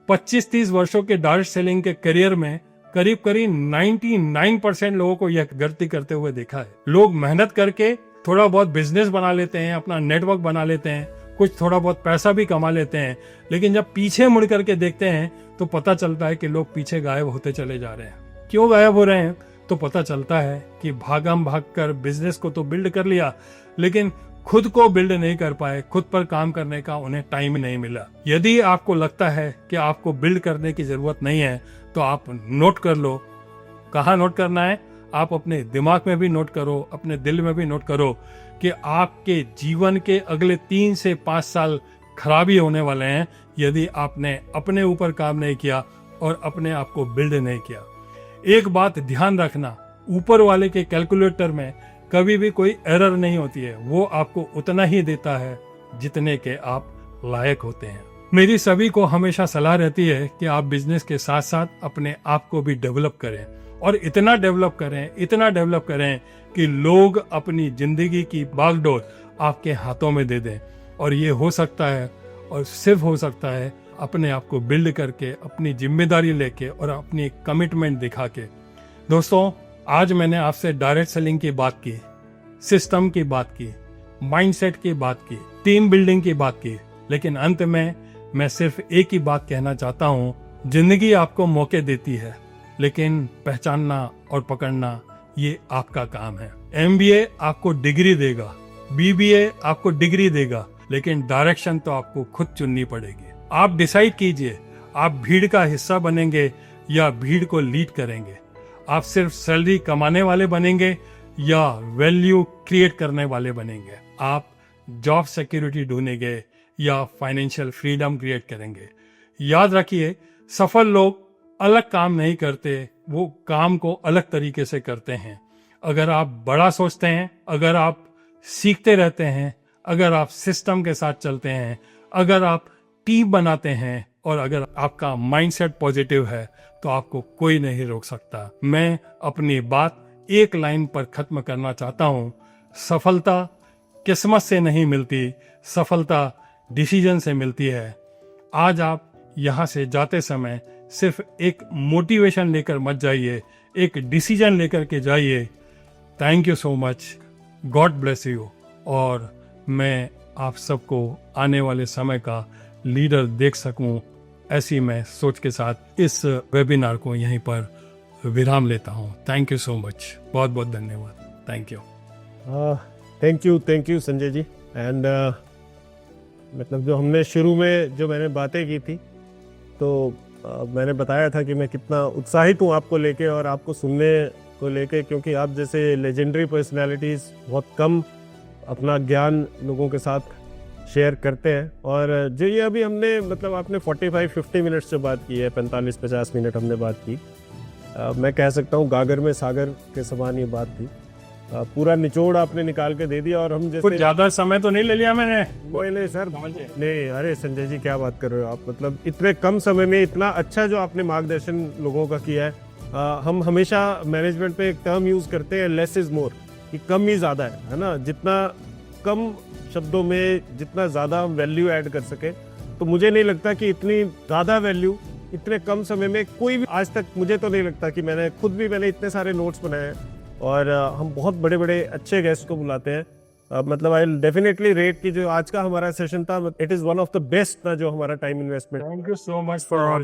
25-30 वर्षों के डायरेक्ट सेलिंग के करियर में करीब 99% लोगों को यह गलती करते हुए देखा है। लोग मेहनत करके थोड़ा बहुत बिजनेस बना लेते हैं, अपना नेटवर्क बना लेते हैं, कुछ थोड़ा बहुत पैसा भी कमा लेते हैं, लेकिन जब पीछे मुड़ करके देखते हैं तो पता चलता है कि लोग पीछे गायब होते चले जा रहे हैं। क्यों गायब हो रहे हैं? तो पता चलता है कि भागम भाग कर बिजनेस को तो बिल्ड कर लिया, लेकिन खुद को बिल्ड नहीं कर पाए, खुद पर काम करने का उन्हें टाइम ही नहीं मिला। यदि आपको लगता है कि आपको बिल्ड करने की जरूरत नहीं है, तो आप नोट कर लो। कहाँ नोट करना है? आप अपने दिमाग में भी नोट करो, अपने दिल में भी नोट करो कि आपके जीवन के अगले 3 से 5 साल खराबी होने वाले हैं यदि आपने अपने ऊपर काम नहीं किया और अपने आप को बिल्ड नहीं किया। एक बात ध्यान रखना, ऊपर वाले के कैलकुलेटर में कभी भी कोई एरर नहीं होती है। वो आपको उतना ही देता है जितने के आप लायक होते हैं। मेरी सभी को हमेशा सलाह रहती है कि आप बिजनेस के साथ साथ अपने आप को भी डेवलप करें, और इतना डेवलप करें कि लोग अपनी जिंदगी की बागडोर आपके हाथों में दे दें। और ये हो सकता है, और सिर्फ हो सकता है, अपने आप को बिल्ड करके, अपनी जिम्मेदारी लेके और अपनी कमिटमेंट दिखा के। दोस्तों, आज मैंने आपसे डायरेक्ट सेलिंग की बात की, सिस्टम की बात की, माइंडसेट की बात की, टीम बिल्डिंग की बात की, लेकिन अंत में मैं सिर्फ एक ही बात कहना चाहता हूँ, जिंदगी आपको मौके देती है, लेकिन पहचानना और पकड़ना ये आपका काम है। MBA आपको डिग्री देगा, BBA आपको डिग्री देगा, लेकिन डायरेक्शन तो आपको खुद चुननी पड़ेगी। आप डिसाइड कीजिए, आप भीड़ का हिस्सा बनेंगे या भीड़ को लीड करेंगे। आप सिर्फ सैलरी कमाने वाले बनेंगे या वैल्यू क्रिएट करने वाले बनेंगे। आप जॉब सिक्योरिटी ढूंढेंगे या फाइनेंशियल फ्रीडम क्रिएट करेंगे। याद रखिए, सफल लोग अलग काम नहीं करते, वो काम को अलग तरीके से करते हैं। अगर आप बड़ा सोचते हैं, अगर आप सीखते रहते हैं, अगर आप सिस्टम के साथ चलते हैं, अगर आप टीम बनाते हैं, और अगर आपका माइंडसेट पॉजिटिव है, तो आपको कोई नहीं रोक सकता। मैं अपनी बात एक लाइन पर खत्म करना चाहता हूँ, सफलता किस्मत से नहीं मिलती, सफलता डिसीजन से मिलती है। आज आप यहाँ से जाते समय सिर्फ एक मोटिवेशन लेकर मत जाइए, एक डिसीजन लेकर के जाइए। Thank you so much, God bless you. और मैं आप सबको आने वाले समय का लीडर देख सकूं, ऐसी मैं सोच के साथ इस वेबिनार को यहीं पर विराम लेता हूं। थैंक यू सो मच, बहुत बहुत धन्यवाद। Thank you. Thank you Sanjay ji. And मतलब जो हमने शुरू में जो मैंने बातें की थी, तो मैंने बताया था कि मैं कितना उत्साहित हूँ आपको लेके और आपको सुनने को लेके, क्योंकि आप जैसे लेजेंडरी पर्सनालिटीज़ बहुत कम अपना ज्ञान लोगों के साथ शेयर करते हैं। और जो ये अभी हमने मतलब आपने 45-50 मिनट्स से बात की है, 45-50 मिनट हमने बात की। मैं कह सकता हूँ गागर में सागर के समान ये बात थी। पूरा निचोड़ आपने निकाल के दे दिया। और हम जैसे कुछ ज्यादा समय तो नहीं ले लिया मैंने? कोई नहीं सर, नहीं, अरे संजय जी क्या बात कर रहे हो आप, मतलब इतने कम समय में इतना अच्छा जो आपने मार्गदर्शन लोगों का किया है। हम हमेशा मैनेजमेंट पे एक टर्म यूज करते हैं, लेस इज मोर, कि कम ही ज़्यादा है ना। जितना कम शब्दों में जितना ज़्यादा हम वैल्यू ऐड कर सके, तो मुझे नहीं लगता कि इतनी ज़्यादा वैल्यू इतने कम समय में कोई भी आज तक, मुझे तो नहीं लगता कि मैंने इतने सारे नोट्स बनाए हैं। और हम बहुत बड़े बड़े अच्छे गेस्ट को बुलाते हैं। मतलब आई डेफिनेटली रेट की जो आज का हमारा सेशन था, it is one of the best था जो हमारा time investment. Thank you so much for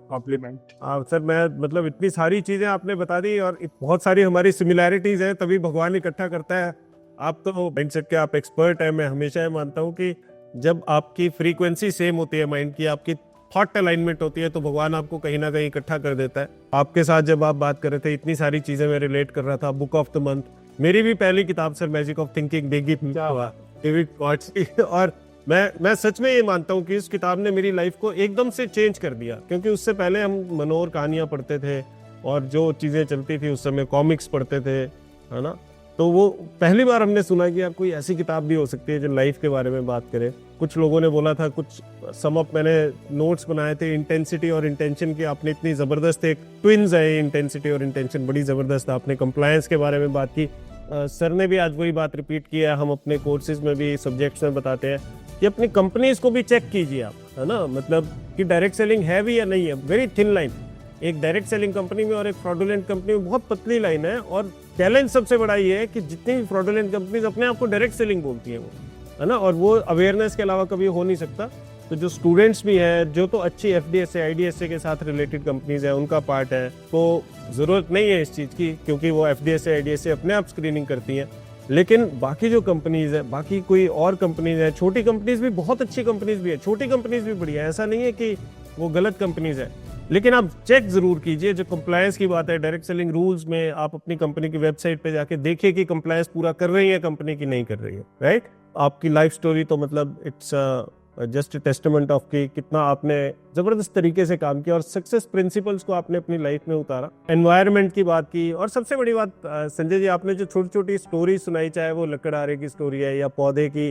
compliment. Sir मैं मतलब इतनी सारी चीज़ें आपने बता दी, और बहुत सारी हमारी सिमिलैरिटीज़ हैं, तभी भगवान इकट्ठा करता है। आप तो माइंडसेट के आप एक्सपर्ट हैं। मैं हमेशा ये मानता हूँ कि जब आपकी फ्रीक्वेंसी सेम होती है माइंड की, आपकी थॉट अलाइनमेंट होती है, तो भगवान आपको कहीं ना कहीं इकट्ठा कर देता है। आपके साथ जब आप बात कर रहे थे, इतनी सारी चीज़ें मैं रिलेट कर रहा था। बुक ऑफ द मंथ मेरी भी पहली किताब sir, magic of thinking, David Cotts की। और मैं सच में ये मानता हूँ कि इस किताब ने मेरी लाइफ को एकदम से चेंज कर दिया, क्योंकि उससे पहले हम मनोर कहानियाँ पढ़ते थे, और जो चीज़ें चलती थी उस समय कॉमिक्स पढ़ते थे, है ना। तो वो पहली बार हमने सुना कि आप कोई ऐसी किताब भी हो सकती है जो लाइफ के बारे में बात करे। कुछ लोगों ने बोला था, कुछ समअप मैंने नोट्स बनाए थे इंटेंसिटी और इंटेंशन की। आपने इतनी ज़बरदस्त, एक ट्विन्स है इंटेंसिटी और इंटेंशन, बड़ी ज़बरदस्त। आपने कंप्लायंस के बारे में बात की। सर ने भी आज वही बात रिपीट की है, हम अपने कोर्सेज में भी सब्जेक्ट्स में बताते हैं कि अपनी कंपनीज को भी चेक कीजिए आप, है ना। मतलब कि डायरेक्ट सेलिंग है भी या नहीं है, वेरी थिन लाइन। एक डायरेक्ट सेलिंग कंपनी में और एक फ्रॉडुलेंट कंपनी में बहुत पतली लाइन है। और चैलेंज सबसे बड़ा ये है कि जितनी भी फ्रॉडुलेंट कंपनीज अपने आप को डायरेक्ट सेलिंग बोलती है वो, है ना, और वो अवेयरनेस के अलावा कभी हो नहीं सकता। तो जो स्टूडेंट्स भी हैं, जो तो अच्छी FDSA IDSA के साथ रिलेटेड कंपनीज है, उनका पार्ट है, तो ज़रूरत नहीं है इस चीज़ की, क्योंकि वो FDSA IDSA अपने आप स्क्रीनिंग करती हैं। लेकिन बाकी जो कंपनीज है, बाकी कोई और कंपनीज है, छोटी कंपनीज भी, बहुत अच्छी कंपनीज भी है, छोटी कंपनीज भी बढ़िया है, ऐसा नहीं है कि वो गलत कंपनीज है। लेकिन आप चेक जरूर कीजिए। जो कंप्लायंस की बात है डायरेक्ट सेलिंग रूल्स में, आप अपनी कंपनी की वेबसाइट पे जाके देखिए कि कंप्लायंस पूरा कर रही है कंपनी की नहीं कर रही है, राइट। आपकी लाइफ स्टोरी तो मतलब इट्स जस्ट टेस्टामेंट ऑफ कि कितना आपने जबरदस्त तरीके से काम किया और सक्सेस प्रिंसिपल्स को आपने अपनी लाइफ में उतारा। एनवायरनमेंट की बात की, और सबसे बड़ी बात संजय जी, आपने जो छोटी छोटी स्टोरी सुनाई, चाहे वो लकड़हारे की स्टोरी है या पौधे की,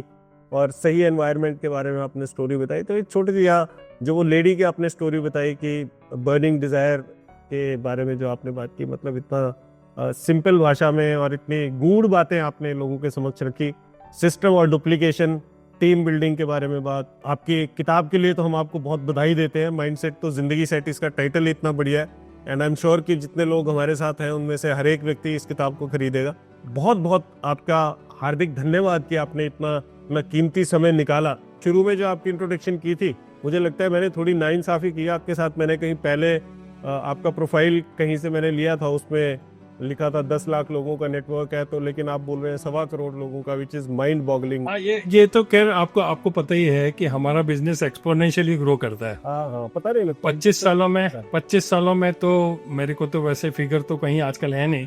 और सही एनवायरनमेंट के बारे में आपने स्टोरी बताई। तो एक छोटी सी यहाँ जो वो लेडी की आपने स्टोरी बताई कि बर्निंग डिज़ायर के बारे में जो आपने बात की, मतलब इतना सिंपल भाषा में और इतनी गूढ़ बातें आपने लोगों के समक्ष रखी। सिस्टम और डुप्लीकेशन, टीम बिल्डिंग के बारे में बात, आपकी किताब के लिए तो हम आपको बहुत बधाई देते हैं। माइंडसेट तो जिंदगी सेट, इसका टाइटल ही इतना बढ़िया है एंड आई एम श्योर कि जितने लोग हमारे साथ हैं उनमें से हर एक व्यक्ति इस किताब को खरीदेगा। बहुत बहुत आपका हार्दिक धन्यवाद कि आपने इतना कीमती समय निकाला। शुरू में जो आपकी इंट्रोडक्शन की थी, मुझे लगता है मैंने थोड़ी नाइंसाफी की आपके साथ। मैंने कहीं पहले आपका प्रोफाइल कहीं से मैंने लिया था, उसमें लिखा था 10 लाख लोगों का नेटवर्क है, तो लेकिन आप बोल रहे हैं 1.25 करोड़ लोगों का, विच इज माइंड बॉगलिंग। हाँ, ये तो खैर आपको पता ही है कि हमारा बिजनेस एक्सपोनेंशियली ग्रो करता है। हाँ, पता नहीं लगता। 25 सालों में तो मेरे को तो वैसे फिगर तो कहीं आजकल है नहीं,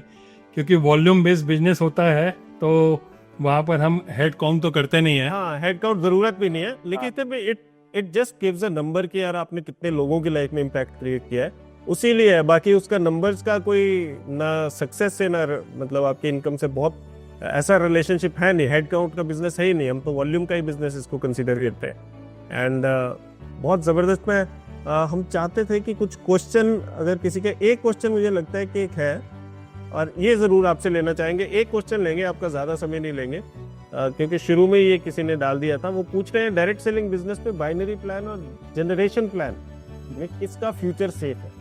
क्योंकि वॉल्यूम बेस्ड बिजनेस होता है तो वहां पर हम हेड काउंट तो करते नहीं है। हाँ, हेड काउंट जरूरत भी नहीं है, लेकिन it just gives a number कि यार आपने कितने लोगों की लाइफ में इम्पैक्ट क्रिएट किया है, उसी लिए है। बाकी उसका नंबर्स का कोई ना सक्सेस से ना मतलब आपकी इनकम से बहुत ऐसा रिलेशनशिप है नहीं। हेड काउंट का बिजनेस है ही नहीं, हम तो वॉल्यूम का ही बिजनेस इसको कंसीडर करते हैं। एंड बहुत ज़बरदस्त में हम चाहते थे कि कुछ क्वेश्चन, अगर किसी का एक क्वेश्चन मुझे लगता है कि एक है, और ये ज़रूर आपसे लेना चाहेंगे। एक क्वेश्चन लेंगे, आपका ज़्यादा समय नहीं लेंगे, क्योंकि शुरू में ये किसी ने डाल दिया था। वो पूछ रहे हैं डायरेक्ट सेलिंग बिजनेस में बाइनरी प्लान और जनरेशन प्लान में किसका फ्यूचर सेफ है?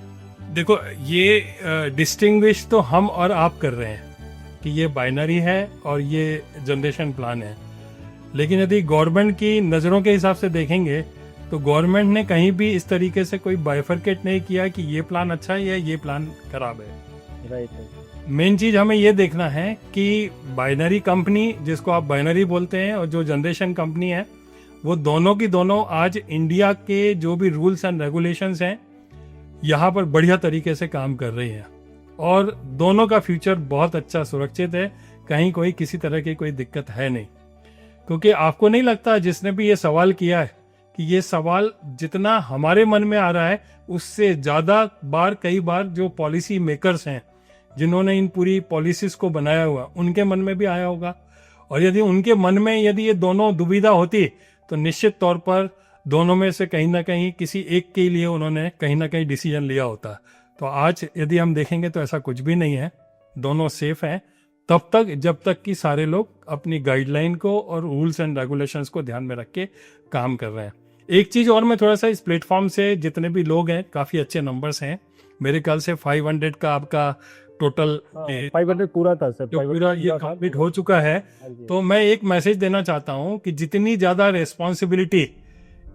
देखो, ये डिस्टिंग्विश तो हम और आप कर रहे हैं कि ये बाइनरी है और ये जनरेशन प्लान है, लेकिन यदि गवर्नमेंट की नज़रों के हिसाब से देखेंगे तो गवर्नमेंट ने कहीं भी इस तरीके से कोई बाइफरकेट नहीं किया कि ये प्लान अच्छा है या ये प्लान खराब है। राइट। मेन चीज हमें ये देखना है कि बाइनरी कंपनी, जिसको आप बाइनरी बोलते हैं, और जो जनरेशन कंपनी है, वो दोनों की दोनों आज इंडिया के जो भी रूल्स एंड रेगुलेशंस हैं यहाँ पर बढ़िया तरीके से काम कर रही है और दोनों का फ्यूचर बहुत अच्छा सुरक्षित है। कहीं कोई किसी तरह की कोई दिक्कत है नहीं, क्योंकि आपको नहीं लगता जिसने भी ये सवाल किया है कि ये सवाल जितना हमारे मन में आ रहा है उससे ज़्यादा बार कई बार जो पॉलिसी मेकर्स हैं जिन्होंने इन पूरी पॉलिसीज को बनाया हुआ, उनके मन में भी आया होगा। और यदि उनके मन में यदि ये दोनों दुविधा होती तो निश्चित तौर पर दोनों में से कहीं ना कहीं किसी एक के लिए उन्होंने कहीं ना कहीं डिसीजन लिया होता। तो आज यदि हम देखेंगे तो ऐसा कुछ भी नहीं है, दोनों सेफ हैं तब तक जब तक कि सारे लोग अपनी गाइडलाइन को और रूल्स एंड रेगुलेशंस को ध्यान में रख के काम कर रहे हैं। एक चीज़ और मैं थोड़ा सा इस प्लेटफॉर्म से, जितने भी लोग हैं, काफ़ी अच्छे नंबर्स हैं। मेरे ख्याल से 500 का आपका टोटल 500 पूरा था सर, जो पूरा ये कंप्लीट हो चुका है। तो मैं एक मैसेज देना चाहता हूँ कि जितनी ज़्यादा रिस्पॉन्सिबिलिटी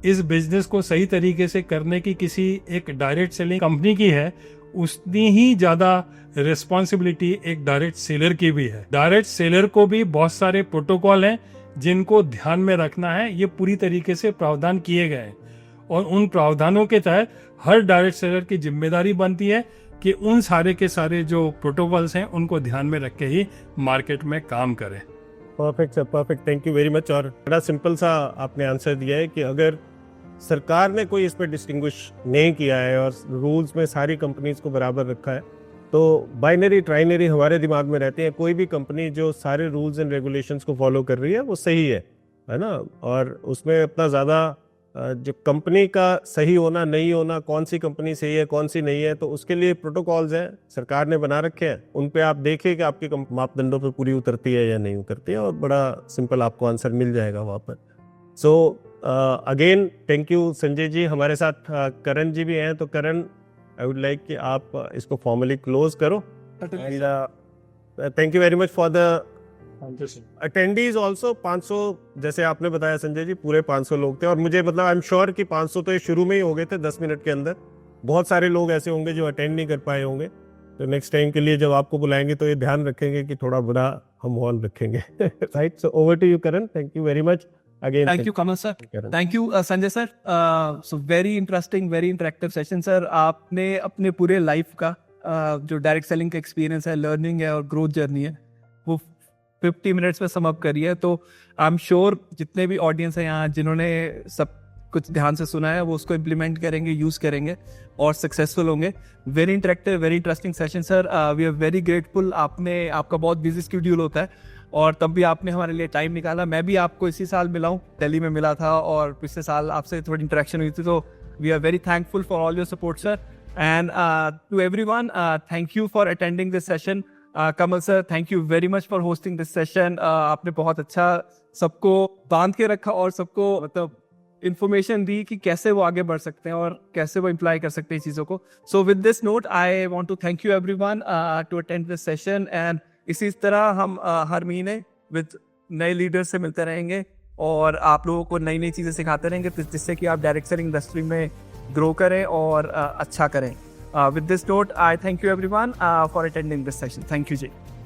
इस बिजनेस को सही तरीके से करने की किसी एक डायरेक्ट सेलिंग कंपनी की है, उतनी ही ज़्यादा रिस्पॉन्सिबिलिटी एक डायरेक्ट सेलर की भी है। डायरेक्ट सेलर को भी बहुत सारे प्रोटोकॉल हैं जिनको ध्यान में रखना है। ये पूरी तरीके से प्रावधान किए गए हैं और उन प्रावधानों के तहत हर डायरेक्ट सेलर की जिम्मेदारी बनती है कि उन सारे के सारे जो प्रोटोकॉल्स हैं उनको ध्यान में रख के ही मार्केट में काम करें। Perfect sir, perfect, thank you very much. और बड़ा सिंपल सा आपने आंसर दिया है कि अगर सरकार ने कोई इस पर डिस्टिंग्विश नहीं किया है और रूल्स में सारी कंपनीज को बराबर रखा है, तो बाइनरी ट्राइनरी हमारे दिमाग में रहते हैं। कोई भी कंपनी जो सारे रूल्स एंड रेगुलेशंस को फॉलो कर रही है वो सही है ना। और उसमें अपना ज़्यादा जो कंपनी का सही होना नहीं होना, कौन सी कंपनी सही है कौन सी नहीं है, तो उसके लिए प्रोटोकॉल्स हैं, सरकार ने बना रखे हैं। उन पे आप देखें कि आपकी मापदंडों पे पूरी उतरती है या नहीं उतरती है, और बड़ा सिंपल आपको आंसर मिल जाएगा वहाँ पर। So again thank you Sanjay ji. हमारे साथ करण जी भी हैं, तो करण, आई वुड लाइक कि आप इसको फॉर्मली क्लोज करो। Thank you very much for the attendees also. 500 जैसे आपने बताया संजय जी, पूरे 500 लोग थे, और मुझे मतलब आई एम श्योर कि 500 तो ये शुरू में ही हो गए थे 10 मिनट के अंदर। बहुत सारे लोग ऐसे होंगे जो अटेंड नहीं कर पाए होंगे, तो नेक्स्ट टाइम के लिए जब आपको बुलाएंगे तो ये ध्यान रखेंगे कि थोड़ा बड़ा हम हॉल रखेंगे। Right, so over to you Karan, thank you very much again. Thank you Kamal sir, thank you Sanjay sir. So very interesting, very interactive session sir. आपने अपने पूरे लाइफ का जो डायरेक्ट सेलिंग का एक्सपीरियंस है, लर्निंग है और ग्रोथ जर्नी है, वो 50 मिनट्स में सम अप करी है। तो आई एम श्योर जितने भी ऑडियंस है यहाँ जिन्होंने सब कुछ ध्यान से सुना है वो उसको इम्प्लीमेंट करेंगे, यूज़ करेंगे और सक्सेसफुल होंगे। Very interactive, very interesting session sir. We are very grateful. आपका बहुत बिजी शेड्यूल होता है और तब भी आपने हमारे लिए टाइम निकाला। मैं भी आपको इसी साल मिला हूँ, दिल्ली में मिला था और पिछले साल आपसे थोड़ी इंटरेक्शन हुई थी, तो we are very thankful for all your support sir. And to everyone, thank you for attending this session. Kamal sir, thank you very much for hosting this session. आपने बहुत अच्छा सबको बांध के रखा और सबको मतलब इन्फॉर्मेशन दी कि कैसे वो आगे बढ़ सकते हैं और कैसे वो इम्प्लाई कर सकते हैं चीज़ों को। So with this note I want to thank you everyone to attend this session. And इसी तरह हम हर महीने विद नए लीडर्स से मिलते रहेंगे और आप लोगों को नई नई चीज़ें सिखाते रहेंगे जिससे कि आप डायरेक्ट सेलिंग इंडस्ट्री में ग्रो करें और अच्छा करें। With this note I thank you everyone for attending this session. Thank you ji.